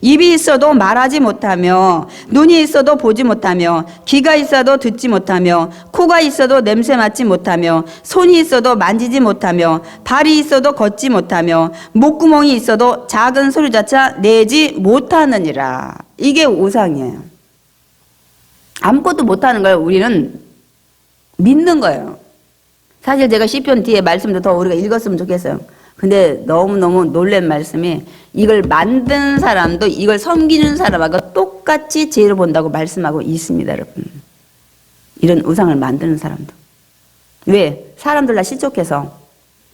입이 있어도 말하지 못하며, 눈이 있어도 보지 못하며, 귀가 있어도 듣지 못하며, 코가 있어도 냄새 맡지 못하며, 손이 있어도 만지지 못하며, 발이 있어도 걷지 못하며, 목구멍이 있어도 작은 소리조차 내지 못하느니라. 이게 우상이에요. 아무것도 못하는 걸 우리는 믿는 거예요. 사실 제가 시편 뒤에 말씀도 더 우리가 읽었으면 좋겠어요. 근데 너무너무 놀란 말씀이, 이걸 만든 사람도 이걸 섬기는 사람하고 똑같이 죄를 본다고 말씀하고 있습니다, 여러분. 이런 우상을 만드는 사람도. 왜? 사람들 다 실족해서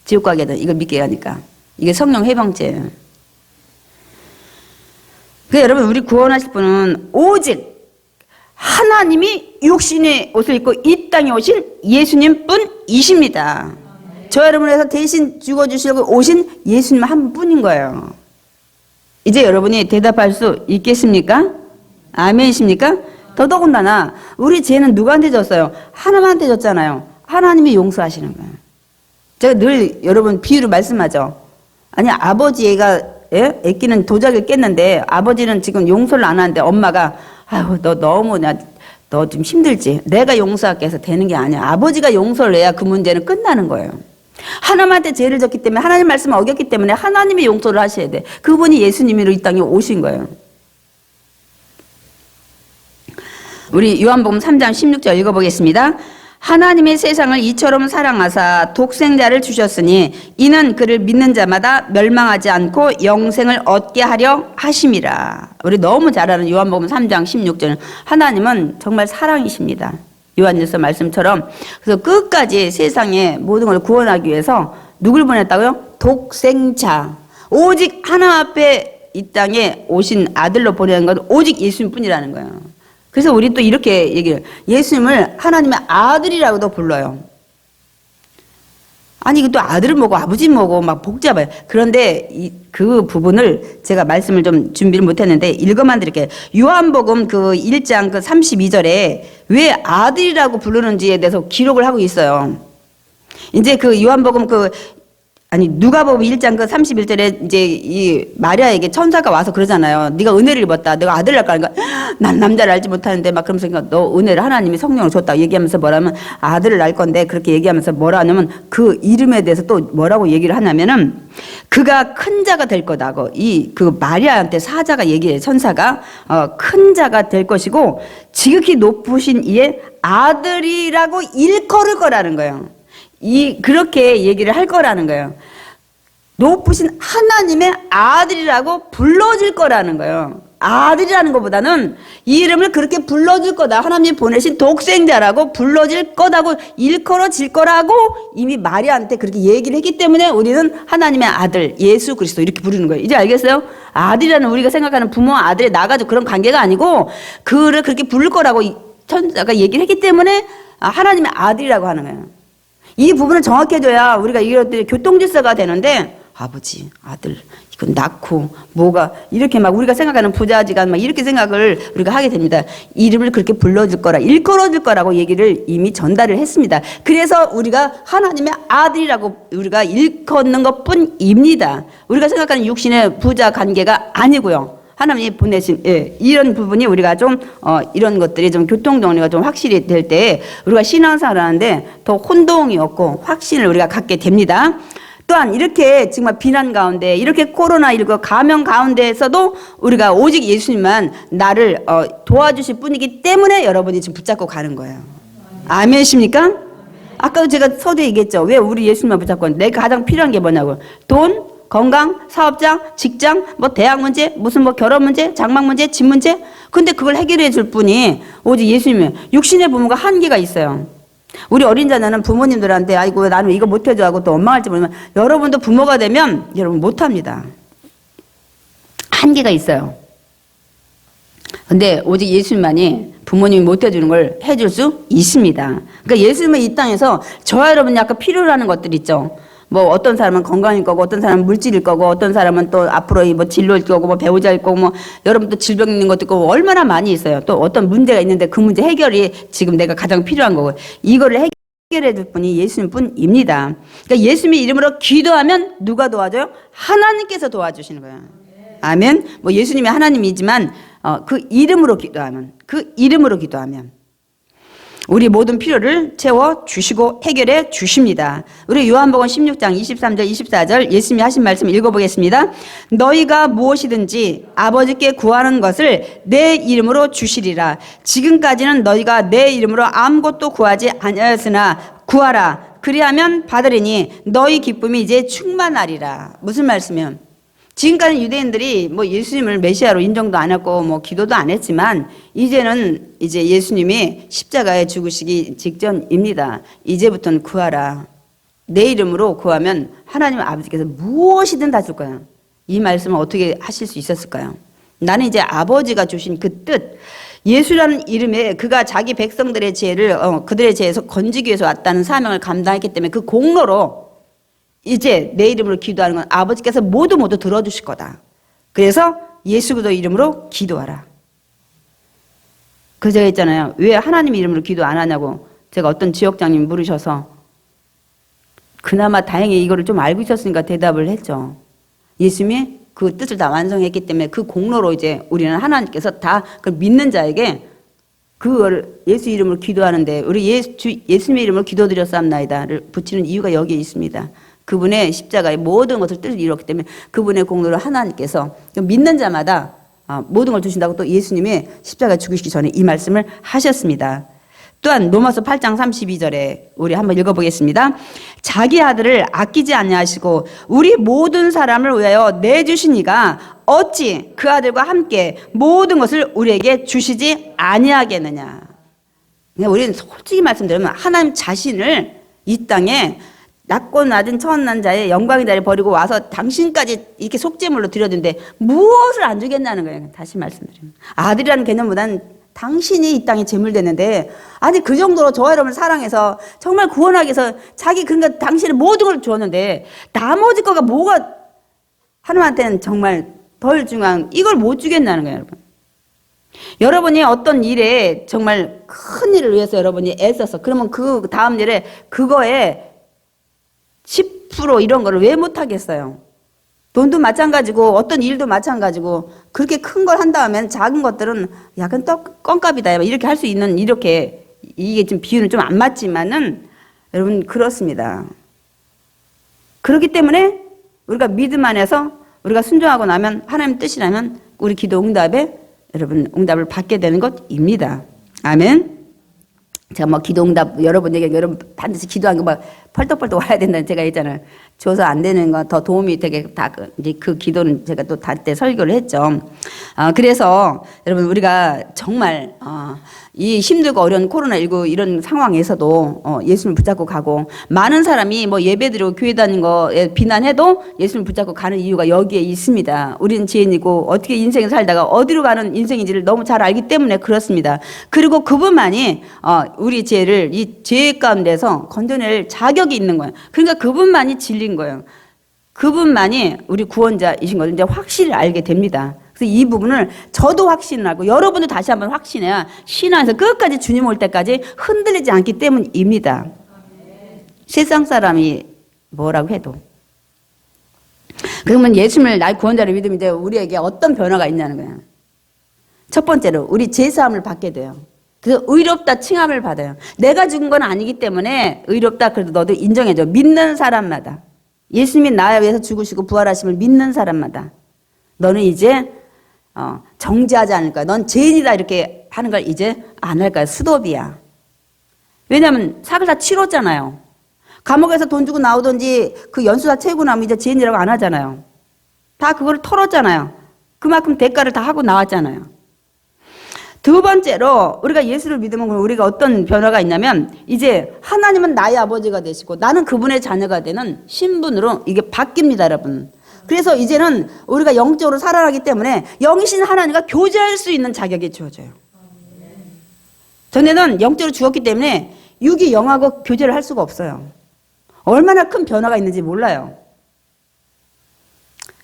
지옥 가게 돼. 이걸 믿게 하니까. 이게 성령 해방죄예요. 그러니까 여러분, 우리 구원하실 분은 오직 하나님이 육신의 옷을 입고 이 땅에 오신 예수님 뿐이십니다. 저 여러분을 위해서 대신 죽어주시려고 오신 예수님 한 분인 거예요. 이제 여러분이 대답할 수 있겠습니까? 아멘이십니까? 더더군다나 우리 죄는 누구한테 졌어요? 하나님한테 졌잖아요. 하나님이 용서하시는 거예요. 제가 늘 여러분 비유로 말씀하죠. 아니, 아버지 애가 애끼는 도자기를 깼는데 아버지는 지금 용서를 안 하는데 엄마가 아유, 너 좀 힘들지? 내가 용서할게 해서 되는 게 아니야. 아버지가 용서를 해야 그 문제는 끝나는 거예요. 하나님한테 죄를 졌기 때문에, 하나님 말씀을 어겼기 때문에 하나님이 용서를 하셔야 돼. 그분이 예수님으로 이 땅에 오신 거예요. 우리 요한복음 3장 16절 읽어보겠습니다. 하나님의 세상을 이처럼 사랑하사 독생자를 주셨으니 이는 그를 믿는 자마다 멸망하지 않고 영생을 얻게 하려 하심이라. 우리 너무 잘 아는 요한복음 3장 16절. 하나님은 정말 사랑이십니다. 요한일서 말씀처럼. 그래서 끝까지 세상의 모든 걸 구원하기 위해서 누굴 보냈다고요? 독생자. 오직 하나님 앞에 이 땅에 오신 아들로 보내는 건 오직 예수님뿐이라는 거예요. 그래서 우리 또 이렇게 얘기해요. 예수님을 하나님의 아들이라고도 불러요. 아니, 또 아들은 뭐고 아버지는 뭐고 막 복잡해요. 그런데 그 부분을 제가 말씀을 좀 준비를 못했는데 읽어만 드릴게요. 요한복음 그 1장 그 32절에 왜 아들이라고 부르는지에 대해서 기록을 하고 있어요. 이제 그 요한복음 누가복음 1장 그 31절에 이제 이 마리아에게 천사가 와서 그러잖아요. 네가 은혜를 입었다. 내가 아들을 낳을까 하니까 난 남자를 알지 못하는데 막 그러면서 너 은혜를 하나님이 성령을 줬다 얘기하면서 뭐라면 아들을 낳을 건데 그렇게 얘기하면서 뭐라 하냐면 그 이름에 대해서 또 뭐라고 얘기를 하냐면은 그가 큰 자가 될 거다고 그 마리아한테 사자가 얘기해 천사가 큰 자가 될 것이고 지극히 높으신 이의 아들이라고 일컬을 거라는 거예요. 그렇게 얘기를 할 거라는 거예요. 높으신 하나님의 아들이라고 불러질 거라는 거예요. 아들이라는 것보다는 이 이름을 그렇게 불러줄 거다. 하나님이 보내신 독생자라고 불러질 거다고 일컬어질 거라고 이미 마리아한테 그렇게 얘기를 했기 때문에 우리는 하나님의 아들 예수 그리스도 이렇게 부르는 거예요. 이제 알겠어요? 아들이라는 우리가 생각하는 부모와 아들이 나가지고 그런 관계가 아니고 그를 그렇게 부를 거라고 천사가 얘기를 했기 때문에 하나님의 아들이라고 하는 거예요. 이 부분을 정확히 해줘야 우리가 이런 교통질서가 되는데 아버지, 아들, 이건 낳고 뭐가 이렇게 막 우리가 생각하는 부자지간 막 이렇게 생각을 우리가 하게 됩니다. 이름을 그렇게 불러줄 거라 일컬어줄 거라고 얘기를 이미 전달을 했습니다. 그래서 우리가 하나님의 아들이라고 우리가 일컫는 것뿐입니다. 우리가 생각하는 육신의 부자 관계가 아니고요. 하나님이 보내신 이런 부분이 우리가 좀 이런 것들이 좀 교통 정리가 좀 확실히 될 때 우리가 신앙생활을 하는데 더 혼동이 없고 확신을 우리가 갖게 됩니다. 또한 이렇게 정말 비난 가운데 이렇게 코로나19 감염 가운데에서도 우리가 오직 예수님만 나를 도와주실 분이기 때문에 여러분이 지금 붙잡고 가는 거예요. 아멘이십니까? 아까도 제가 서두에 얘기했죠. 왜 우리 예수님만 붙잡고 내가 가장 필요한 게 뭐냐고. 돈, 건강, 사업장, 직장, 뭐 대학 문제, 무슨 뭐 결혼 문제, 장막 문제, 집 문제. 근데 그걸 해결해 줄 분이 오직 예수님이에요. 육신의 부모가 한계가 있어요. 우리 어린 자녀는 부모님들한테 아이고 나는 이거 못해줘 하고 또 원망할지 모르지만 여러분도 부모가 되면 여러분 못합니다. 한계가 있어요. 근데 오직 예수님만이 부모님이 못해주는 걸 해줄 수 있습니다. 그러니까 예수님은 이 땅에서 저와 여러분이 아까 필요로 하는 것들 있죠. 뭐 어떤 사람은 건강일 거고 어떤 사람은 물질일 거고 어떤 사람은 또 앞으로 뭐 진로일 거고 뭐 배우자일 거고 뭐 여러분 또 질병 있는 것도 있고 얼마나 많이 있어요. 또 어떤 문제가 있는데 그 문제 해결이 지금 내가 가장 필요한 거고 이거를 해결해 줄 분이 예수님뿐입니다. 그러니까 예수님의 이름으로 기도하면 누가 도와줘요? 하나님께서 도와주시는 거예요. 아멘. 뭐 예수님이 하나님이지만 그 이름으로 기도하면 우리 모든 필요를 채워 주시고 해결해 주십니다. 우리 요한복음 16장 23절 24절 예수님이 하신 말씀 읽어보겠습니다. 너희가 무엇이든지 아버지께 구하는 것을 내 이름으로 주시리라. 지금까지는 너희가 내 이름으로 아무것도 구하지 아니하였으나 구하라. 그리하면 받으리니 너희 기쁨이 이제 충만하리라. 무슨 말씀이요? 지금까지 유대인들이 뭐 예수님을 메시아로 인정도 안 했고 뭐 기도도 안 했지만 이제는 이제 예수님이 십자가에 죽으시기 직전입니다. 이제부터는 구하라. 내 이름으로 구하면 하나님 아버지께서 무엇이든 다 줄 거야. 이 말씀을 어떻게 하실 수 있었을까요? 나는 이제 아버지가 주신 그 뜻, 예수라는 이름에 그가 자기 백성들의 죄를 그들의 죄에서 건지기 위해서 왔다는 사명을 감당했기 때문에 그 공로로 이제 내 이름으로 기도하는 건 아버지께서 모두 들어주실 거다. 그래서 예수 그리스도 이름으로 기도하라. 그 제가 있잖아요. 왜 하나님 이름으로 기도 안 하냐고 제가 어떤 지역장님 물으셔서 그나마 다행히 이거를 좀 알고 있었으니까 대답을 했죠. 예수님이 그 뜻을 다 완성했기 때문에 그 공로로 이제 우리는 하나님께서 다 그걸 믿는 자에게 그걸 예수 이름으로 기도하는데 우리 예수님의 이름으로 기도드렸사옵나이다를 붙이는 이유가 여기에 있습니다. 그분의 십자가의 모든 것을 뜻을 이뤘기 때문에 그분의 공로를 하나님께서 믿는 자마다 모든 걸 주신다고 또 예수님이 십자가에 죽으시기 전에 이 말씀을 하셨습니다. 또한 로마서 8장 32절에 우리 한번 읽어보겠습니다. 자기 아들을 아끼지 아니하시고 우리 모든 사람을 위하여 내주시니가 어찌 그 아들과 함께 모든 것을 우리에게 주시지 아니하겠느냐. 그러니까 우리는 솔직히 말씀드리면 하나님 자신을 이 땅에 낮고 낮은 천한 자의 영광의 자리에 버리고 와서 당신까지 이렇게 속죄물로 드렸는데 무엇을 안 주겠냐는 거예요. 다시 말씀드리면 아들이라는 개념보다는 당신이 이 땅에 제물되는데 아니 그 정도로 저와 여러분을 사랑해서 정말 구원하기 위해서 자기 그러니까 당신의 모든 걸 주었는데 나머지 거가 뭐가 하나님한테는 정말 덜 중요한 이걸 못 주겠냐는 거예요. 여러분. 여러분이 어떤 일에 정말 큰 일을 위해서 여러분이 애써서 그러면 그 다음 일에 그거에 10% 이런 거를 왜 못하겠어요? 돈도 마찬가지고 어떤 일도 마찬가지고 그렇게 큰 걸 한다면 작은 것들은 약간 껌값이다 이렇게 할 수 있는 이렇게 이게 좀 비유는 좀 안 맞지만은 여러분 그렇습니다. 그렇기 때문에 우리가 믿음 안에서 우리가 순종하고 나면 하나님 뜻이라면 우리 기도 응답에 여러분 응답을 받게 되는 것입니다. 아멘. 제가 뭐 기도 응답 여러분에게 여러분 반드시 기도한 거 막 펄떡펄떡 와야 된다는 제가 있잖아요. 줘서 안 되는 거 더 도움이 되게 다 이제 그 기도는 제가 또 다 때 설교를 했죠. 그래서 여러분 우리가 정말 이 힘들고 어려운 코로나19 이런 상황에서도 예수님을 붙잡고 가고 많은 사람이 뭐 예배드리고 교회 다니는 거에 비난해도 예수님을 붙잡고 가는 이유가 여기에 있습니다. 우리는 죄인이고 어떻게 인생을 살다가 어디로 가는 인생인지를 너무 잘 알기 때문에 그렇습니다. 그리고 그분만이 우리 죄를 이 죄 가운데서 건져낼 자격이 있는 거예요. 그러니까 그분만이 진리인 거예요. 그분만이 우리 구원자이신 거죠. 이제 확실히 알게 됩니다. 그래서 이 부분을 저도 확신을 하고 여러분도 다시 한번 확신해야 신앙에서 끝까지 주님 올 때까지 흔들리지 않기 때문입니다. 세상 사람이 뭐라고 해도. 그러면 예수님을 나의 구원자를 믿으면 이제 우리에게 어떤 변화가 있냐는 거예요. 첫 번째로 우리 제사함을 받게 돼요. 그래서 의롭다 칭함을 받아요. 내가 죽은 건 아니기 때문에 의롭다 그래도 너도 인정해줘. 믿는 사람마다. 예수님이 나에 위해서 죽으시고 부활하심을 믿는 사람마다. 너는 이제 정죄하지 않을 거야. 넌 죄인이다 이렇게 하는 걸 이제 안 할 거야. 스톱이야. 왜냐하면 삭을 다 치렀잖아요. 감옥에서 돈 주고 나오든지 그 연수 다 채우고 나면 이제 죄인이라고 안 하잖아요. 다 그거를 털었잖아요. 그만큼 대가를 다 하고 나왔잖아요. 두 번째로 우리가 예수를 믿으면 우리가 어떤 변화가 있냐면 이제 하나님은 나의 아버지가 되시고 나는 그분의 자녀가 되는 신분으로 이게 바뀝니다, 여러분. 그래서 이제는 우리가 영적으로 살아나기 때문에 영이신 하나님과 교제할 수 있는 자격이 주어져요. 전에는 영적으로 죽었기 때문에 육이 영하고 교제를 할 수가 없어요. 얼마나 큰 변화가 있는지 몰라요.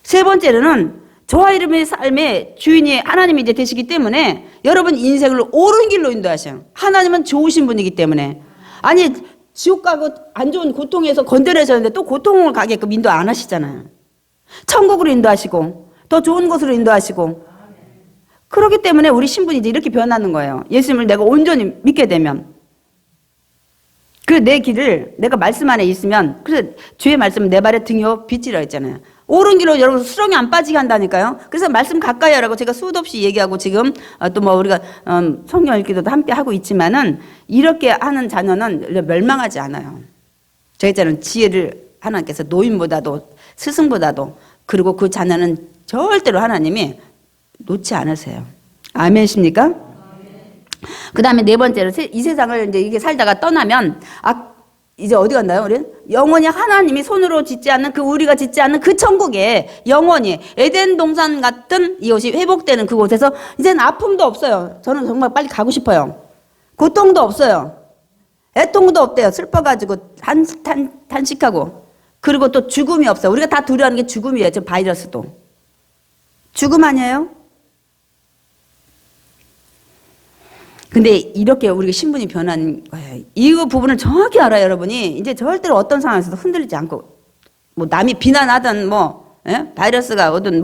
세 번째로는 저와 이름의 삶의 주인이 하나님이 이제 되시기 때문에 여러분 인생을 옳은 길로 인도하셔요. 하나님은 좋으신 분이기 때문에. 아니 지옥 가고 안 좋은 고통에서 건드려졌는데 또 고통을 가게끔 인도 안 하시잖아요. 천국으로 인도하시고 더 좋은 곳으로 인도하시고. 그렇기 때문에 우리 신분이 이제 이렇게 변하는 거예요. 예수님을 내가 온전히 믿게 되면. 그 내 길을 내가 말씀 안에 있으면, 그래서 주의 말씀은 내 발에 등이요 빛이라 했잖아요. 옳은 길로 여러분 수렁에 안 빠지게 한다니까요. 그래서 말씀 가까이 하라고 제가 수도 없이 얘기하고 지금 또 뭐 우리가 성경 읽기도 함께 하고 있지만은 이렇게 하는 자녀는 멸망하지 않아요. 저희 자는 지혜를 하나님께서 노인보다도 스승보다도, 그리고 그 자녀는 절대로 하나님이 놓지 않으세요. 아멘이십니까? 그 다음에 네 번째로 이 세상을 이제 이게 살다가 떠나면 이제 어디 갔나요? 우리 영원히 하나님이 손으로 짓지 않는 그 우리가 짓지 않는 그 천국에 영원히 에덴 동산 같은 이곳이 회복되는 그곳에서 이제는 아픔도 없어요. 저는 정말 빨리 가고 싶어요. 고통도 없어요. 애통도 없대요. 슬퍼가지고 탄식하고. 그리고 또 죽음이 없어요. 우리가 다 두려워하는 게 죽음이에요. 저 바이러스도. 죽음 아니에요? 근데 이렇게 우리가 신분이 변한 거예요. 이 부분을 정확히 알아요, 여러분이. 이제 절대로 어떤 상황에서도 흔들리지 않고, 뭐 남이 비난하든 바이러스가 오든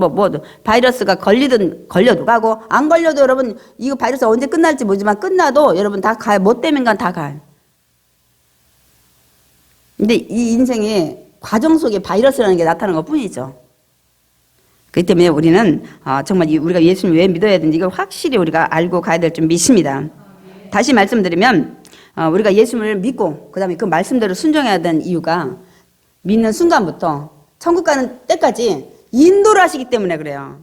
바이러스가 걸려도 가고, 안 걸려도 여러분 이거 바이러스 언제 끝날지 모르지만 끝나도 여러분 다 가요. 못 되면 다 가요. 근데 이 인생의 과정 속에 바이러스라는 게 나타나는 것 뿐이죠. 그렇기 때문에 우리는 정말 우리가 예수님을 왜 믿어야 되는지 이걸 확실히 우리가 알고 가야 될 줄 믿습니다. 다시 말씀드리면 우리가 예수님을 믿고 그 다음에 그 말씀대로 순종해야 되는 이유가 믿는 순간부터 천국 가는 때까지 인도를 하시기 때문에 그래요.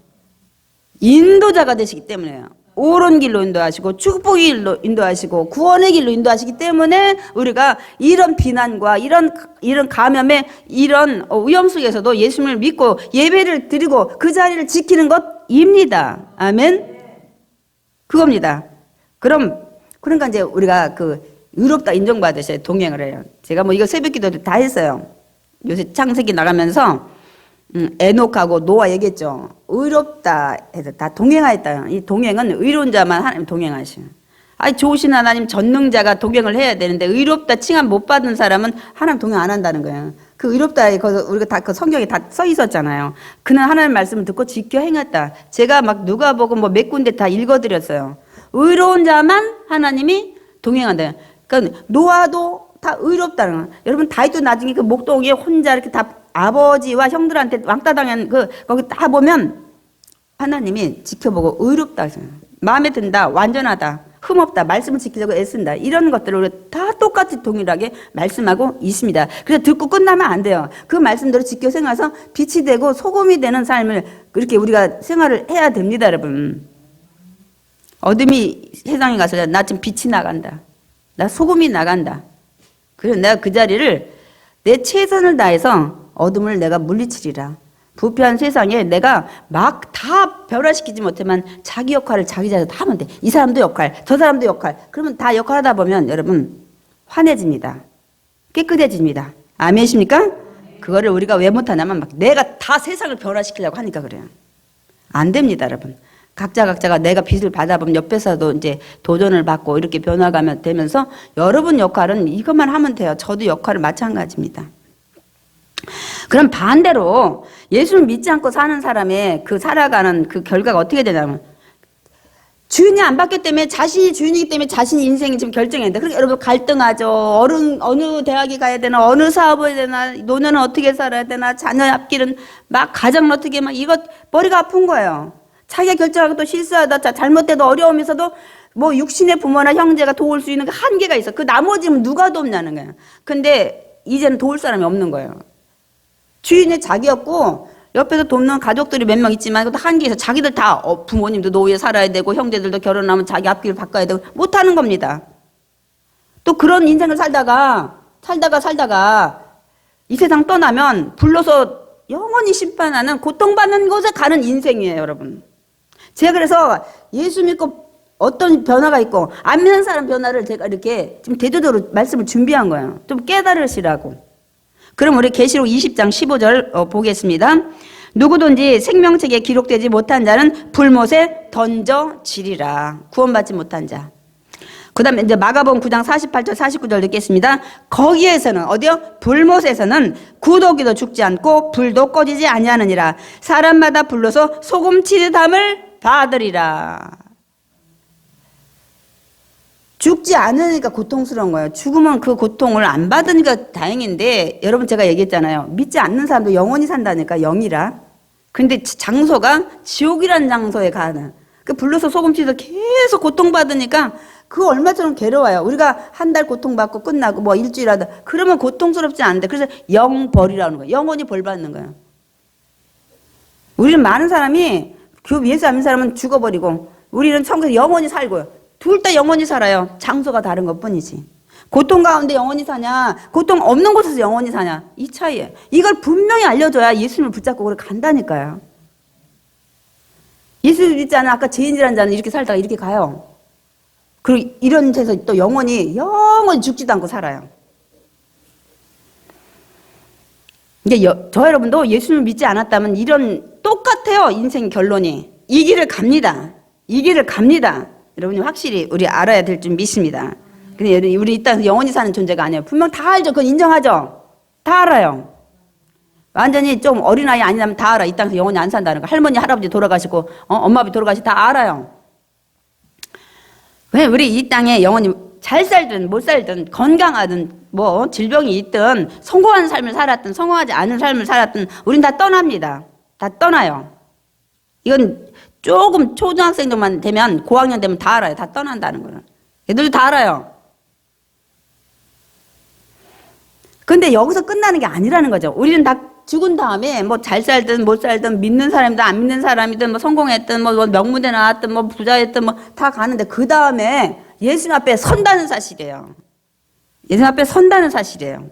인도자가 되시기 때문에요. 옳은 길로 인도하시고 축복의 길로 인도하시고 구원의 길로 인도하시기 때문에 우리가 이런 비난과 이런 감염의 이런 위험 속에서도 예수님을 믿고 예배를 드리고 그 자리를 지키는 것입니다. 아멘. 그겁니다. 그러니까 이제 우리가 그 의롭다 인정받으셔야 동행을 해요. 제가 뭐 이거 새벽기도 다 했어요. 요새 창세기 나가면서 에녹하고 노아 얘기했죠. 의롭다 해서 다 동행하였다. 이 동행은 의로운 자만 하나님 동행하시요. 좋으신 하나님 전능자가 동행을 해야 되는데 의롭다 칭함 못 받은 사람은 하나님 동행 안 한다는 거예요. 그 의롭다에 우리가 다 그 성경에 다 써 있었잖아요. 그는 하나님 말씀을 듣고 지켜 행했다. 제가 막 누가복음 몇 군데 다 읽어드렸어요. 의로운 자만 하나님이 동행한다. 그러니까 노아도 다 의롭다는 거예요. 여러분 다윗도 나중에 그 목동에 혼자 이렇게 다 아버지와 형들한테 왕따 당한 거기 다 보면 하나님이 지켜보고 의롭다 하세요. 마음에 든다, 완전하다, 흠없다, 말씀을 지키려고 애쓴다. 이런 것들을 우리가 다 똑같이 동일하게 말씀하고 있습니다. 그래서 듣고 끝나면 안 돼요. 그 말씀대로 지켜 생활해서 빛이 되고 소금이 되는 삶을 그렇게 우리가 생활을 해야 됩니다, 여러분. 어둠이 세상에 가서 나 지금 빛이 나간다. 나 소금이 나간다. 그래서 내가 그 자리를 내 최선을 다해서 어둠을 내가 물리치리라. 부패한 세상에 내가 막 다 변화시키지 못하면 자기 역할을 자기 자리에서 다 하면 돼. 이 사람도 역할, 저 사람도 역할. 그러면 다 역할하다 보면 여러분 환해집니다. 깨끗해집니다. 아멘이십니까? 그거를 우리가 왜 못하냐면 막 내가 다 세상을 변화시키려고 하니까 그래요. 안 됩니다, 여러분. 각자가 내가 빚을 받아보면 옆에서도 이제 도전을 받고 이렇게 변화가 되면서 여러분 역할은 이것만 하면 돼요. 저도 역할은 마찬가지입니다. 그럼 반대로 예수를 믿지 않고 사는 사람의 그 살아가는 그 결과가 어떻게 되냐면 주인이 안 받기 때문에 자신이 주인이기 때문에 자신이 인생이 지금 결정해야 돼. 그러니까 여러분 갈등하죠. 어느 대학에 가야 되나, 어느 사업을 해야 되나, 노년은 어떻게 살아야 되나, 자녀 앞길은 막 가정은 어떻게 막 이것 머리가 아픈 거예요. 자기가 결정하고 또 실수하다 잘못돼도 어려우면서도 뭐 육신의 부모나 형제가 도울 수 있는 그 한계가 있어. 그 나머지는 누가 돕냐는 거예요. 근데 이제는 도울 사람이 없는 거예요. 주인이 자기였고 옆에서 돕는 가족들이 몇 명 있지만 그것도 한계에서 자기들 다 부모님도 노후에 살아야 되고 형제들도 결혼하면 자기 앞길을 바꿔야 되고 못하는 겁니다. 또 그런 인생을 살다가 이 세상 떠나면 불러서 영원히 심판하는 고통받는 곳에 가는 인생이에요, 여러분. 제가 그래서 예수 믿고 어떤 변화가 있고 안 믿는 사람 변화를 제가 이렇게 지금 대조적으로 말씀을 준비한 거예요. 좀 깨달으시라고. 그럼 우리 계시록 20장 15절 보겠습니다. 누구든지 생명책에 기록되지 못한 자는 불못에 던져지리라. 구원받지 못한 자. 그다음에 이제 마가복음 9장 48절 49절 읽겠습니다. 거기에서는 어디요? 불못에서는 구더기도 죽지 않고 불도 꺼지지 아니하느니라. 사람마다 불러서 소금 치듯함을 받으리라. 죽지 않으니까 고통스러운 거예요. 죽으면 그 고통을 안 받으니까 다행인데, 여러분 제가 얘기했잖아요. 믿지 않는 사람도 영원히 산다니까, 영이라. 근데 장소가 지옥이라는 장소에 가는. 그 불러서 소금 치듯 계속 고통받으니까 그거 얼마처럼 괴로워요. 우리가 한 달 고통받고 끝나고 뭐 일주일 하다 그러면 고통스럽지 않은데, 그래서 영벌이라는 거예요. 영원히 벌 받는 거예요. 우리는 많은 사람이 그 예수 안 믿는 사람은 죽어버리고, 우리는 천국에서 영원히 살고요. 둘 다 영원히 살아요. 장소가 다른 것 뿐이지. 고통 가운데 영원히 사냐, 고통 없는 곳에서 영원히 사냐, 이 차이예요. 이걸 분명히 알려줘야 예수님을 붙잡고 그걸 간다니까요. 예수 믿지 않은 아까 죄인이라는 자는 이렇게 살다가 이렇게 가요. 그리고 이런 데서 또 영원히 죽지도 않고 살아요. 이제 저 여러분도 예수님을 믿지 않았다면 이런 똑같아요. 인생 결론이. 이 길을 갑니다. 이 길을 갑니다. 여러분이 확실히 우리 알아야 될 줄 믿습니다. 근데 우리 이 땅에서 영원히 사는 존재가 아니에요. 분명 다 알죠. 그건 인정하죠. 다 알아요. 완전히 좀 어린아이 아니라면 다 알아. 이 땅에서 영원히 안 산다는 거. 할머니 할아버지 돌아가시고 엄마 아버지 돌아가시고 다 알아요. 왜 우리 이 땅에 영원히 잘 살든 못 살든 건강하든 뭐 질병이 있든 성공한 삶을 살았든 성공하지 않은 삶을 살았든 우린 다 떠납니다. 다 떠나요. 이건 조금 초등학생 정도만 되면 고학년 되면 다 알아요. 다 떠난다는 거는. 애들도 다 알아요. 근데 여기서 끝나는 게 아니라는 거죠. 우리는 다 죽은 다음에 뭐 잘 살든 못 살든 믿는 사람이든 안 믿는 사람이든 뭐 성공했든 뭐 명문대 나왔든 뭐 부자였든 뭐 다 가는데 그 다음에 예수님 앞에 선다는 사실이에요. 예수님 앞에 선다는 사실이에요.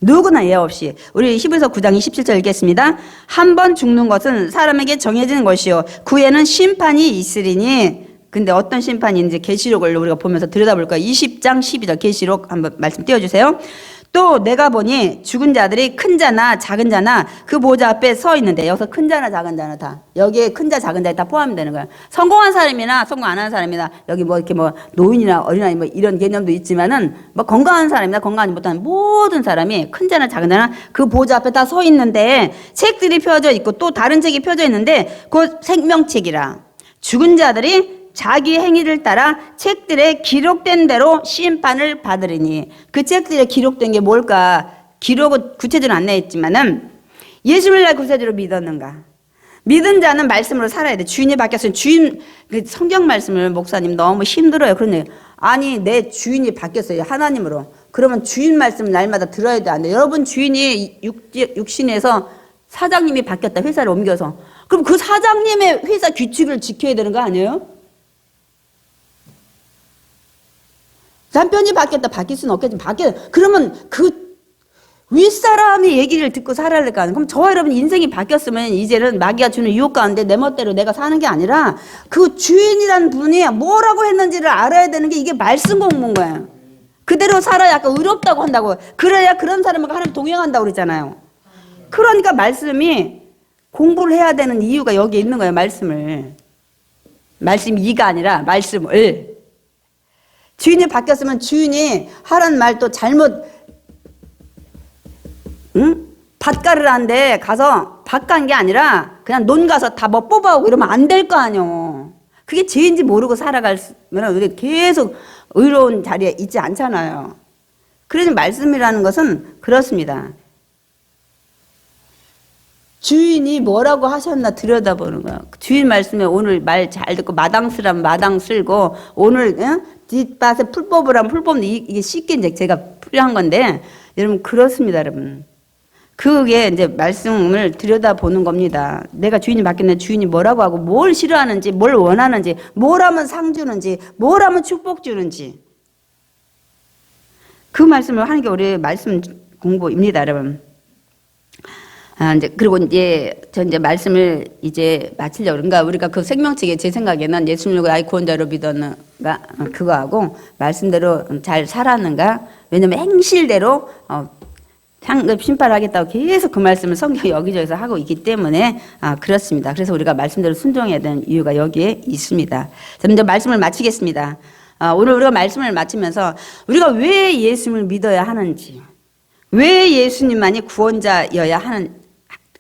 누구나 예 없이. 우리 히브리서 9장 27절 읽겠습니다. 한 번 죽는 것은 사람에게 정해진 것이요 그 후에는 심판이 있으리니. 근데 어떤 심판이 있는지 계시록을 우리가 보면서 들여다볼 거예요. 20장 12절 계시록 한번 말씀 띄워주세요. 또 내가 보니 죽은 자들이 큰 자나 작은 자나 그 보좌 앞에 서 있는데, 여기서 큰 자나 작은 자나 다 여기에 큰 자 작은 자에 다 포함되는 거예요. 성공한 사람이나 성공 안 하는 사람이나 여기 뭐 이렇게 뭐 노인이나 어린아이 뭐 이런 개념도 있지만은 뭐 건강한 사람이나 건강하지 못한 모든 사람이 큰 자나 작은 자나 그 보좌 앞에 다 서 있는데 책들이 펴져 있고 또 다른 책이 펴져 있는데 곧 생명책이라. 죽은 자들이 자기 행위를 따라 책들에 기록된 대로 심판을 받으리니. 그 책들에 기록된 게 뭘까? 기록은 구체적으로 안 나있지만은 예수를 날 구세주로 믿었는가? 믿은 자는 말씀으로 살아야 돼. 주인이 바뀌었으면 주인, 성경 말씀을 목사님 너무 힘들어요. 그러네. 아니 내 주인이 바뀌었어요. 하나님으로. 그러면 주인 말씀 날마다 들어야 돼. 안 돼. 여러분 주인이 육신에서 사장님이 바뀌었다. 회사를 옮겨서. 그럼 그 사장님의 회사 규칙을 지켜야 되는 거 아니에요? 남편이 바뀌었다. 바뀔 수는 없겠지만 그러면 그 윗사람이 얘기를 듣고 살아야 될 거 아니에요. 그럼 저와 여러분 인생이 바뀌었으면 이제는 마귀가 주는 유혹 가운데 내 멋대로 내가 사는 게 아니라 그 주인이라는 분이 뭐라고 했는지를 알아야 되는 게 이게 말씀 공부인 거예요. 그대로 살아야 약간 의롭다고 한다고. 그래야 그런 사람과 하나님 동행한다고 그러잖아요. 그러니까 말씀이 공부를 해야 되는 이유가 여기에 있는 거예요. 말씀을. 말씀 이가 아니라 말씀을. 주인이 바뀌었으면 주인이 하라는 말도 잘못, 밭가를 하는데 가서 밭 간 게 아니라 그냥 논 가서 다 뭐 뽑아오고 이러면 안 될 거 아니요. 그게 죄인지 모르고 살아가면 우리 계속 의로운 자리에 있지 않잖아요. 그래서 말씀이라는 것은 그렇습니다. 주인이 뭐라고 하셨나 들여다보는 거야. 주인 말씀에 오늘 말 잘 듣고 마당 쓰라면 마당 쓸고 오늘 뒷밭에 풀 뽑으라면 풀 뽑는 이게 쉽게 이제 제가 풀이한 건데 여러분 그렇습니다, 여러분. 그게 이제 말씀을 들여다보는 겁니다. 내가 주인이 바뀌었는데 주인이 뭐라고 하고 뭘 싫어하는지 뭘 원하는지 뭘 하면 상 주는지 뭘 하면 축복 주는지 그 말씀을 하는 게 우리 말씀 공부입니다, 여러분. 그리고 저 말씀을 마치려고. 그러니까 우리가 그 생명책에 제 생각에는 예수님을 아이 구원자로 믿었는가, 그거하고 말씀대로 잘 살았는가, 왜냐면 행실대로, 상급 심판하겠다고 계속 그 말씀을 성경 여기저기서 하고 있기 때문에, 그렇습니다. 그래서 우리가 말씀대로 순종해야 되는 이유가 여기에 있습니다. 저는 이제 말씀을 마치겠습니다. 오늘 우리가 말씀을 마치면서 우리가 왜 예수님을 믿어야 하는지, 왜 예수님만이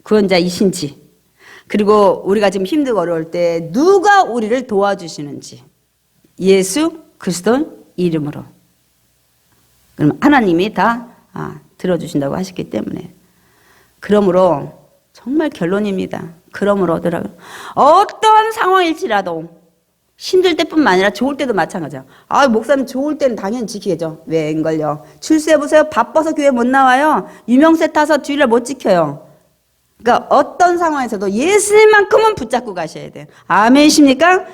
구원자이신지, 그리고 우리가 지금 힘들고 어려울 때 누가 우리를 도와주시는지, 예수 그리스도 이름으로. 그럼 하나님이 다 들어주신다고 하셨기 때문에. 그러므로 정말 결론입니다. 그러므로 어떠한 상황일지라도 힘들 때뿐만 아니라 좋을 때도 마찬가지야. 목사님 좋을 때는 당연히 지키겠죠. 웬걸요. 출세해보세요. 바빠서 교회 못 나와요. 유명세 타서 주일날 못 지켜요. 그러니까 어떤 상황에서도 예수님만큼은 붙잡고 가셔야 돼요. 아멘이십니까?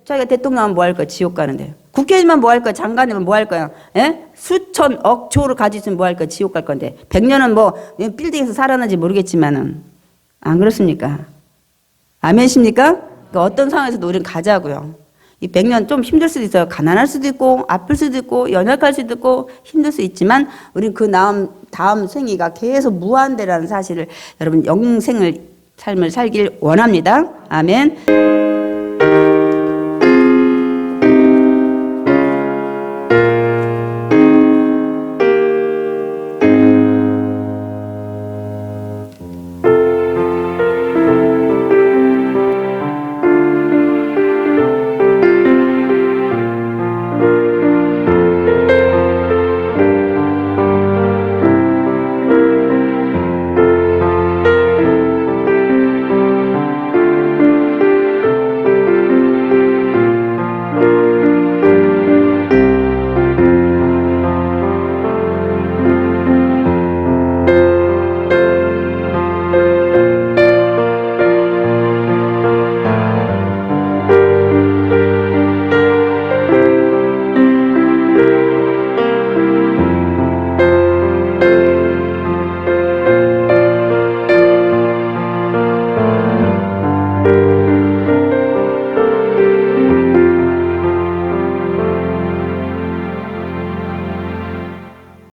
자기가 대통령 하면 뭐 할 거야? 지옥 가는데. 국회의원이면 뭐 할 거야? 장관이면 뭐 할 거야? 예? 수천억 조를 가지고 있으면 뭐 할 거야? 지옥 갈 건데. 100년은 뭐 빌딩에서 살아나지 모르겠지만은 안 그렇습니까? 아멘이십니까? 그러니까 어떤 상황에서도 우리는 가자고요. 이 100년 좀 힘들 수도 있어요. 가난할 수도 있고 아플 수도 있고 연약할 수도 있고 힘들 수 있지만 우리는 그 다음 생애가 계속 무한대라는 사실을 여러분 영생을 삶을 살길 원합니다. 아멘.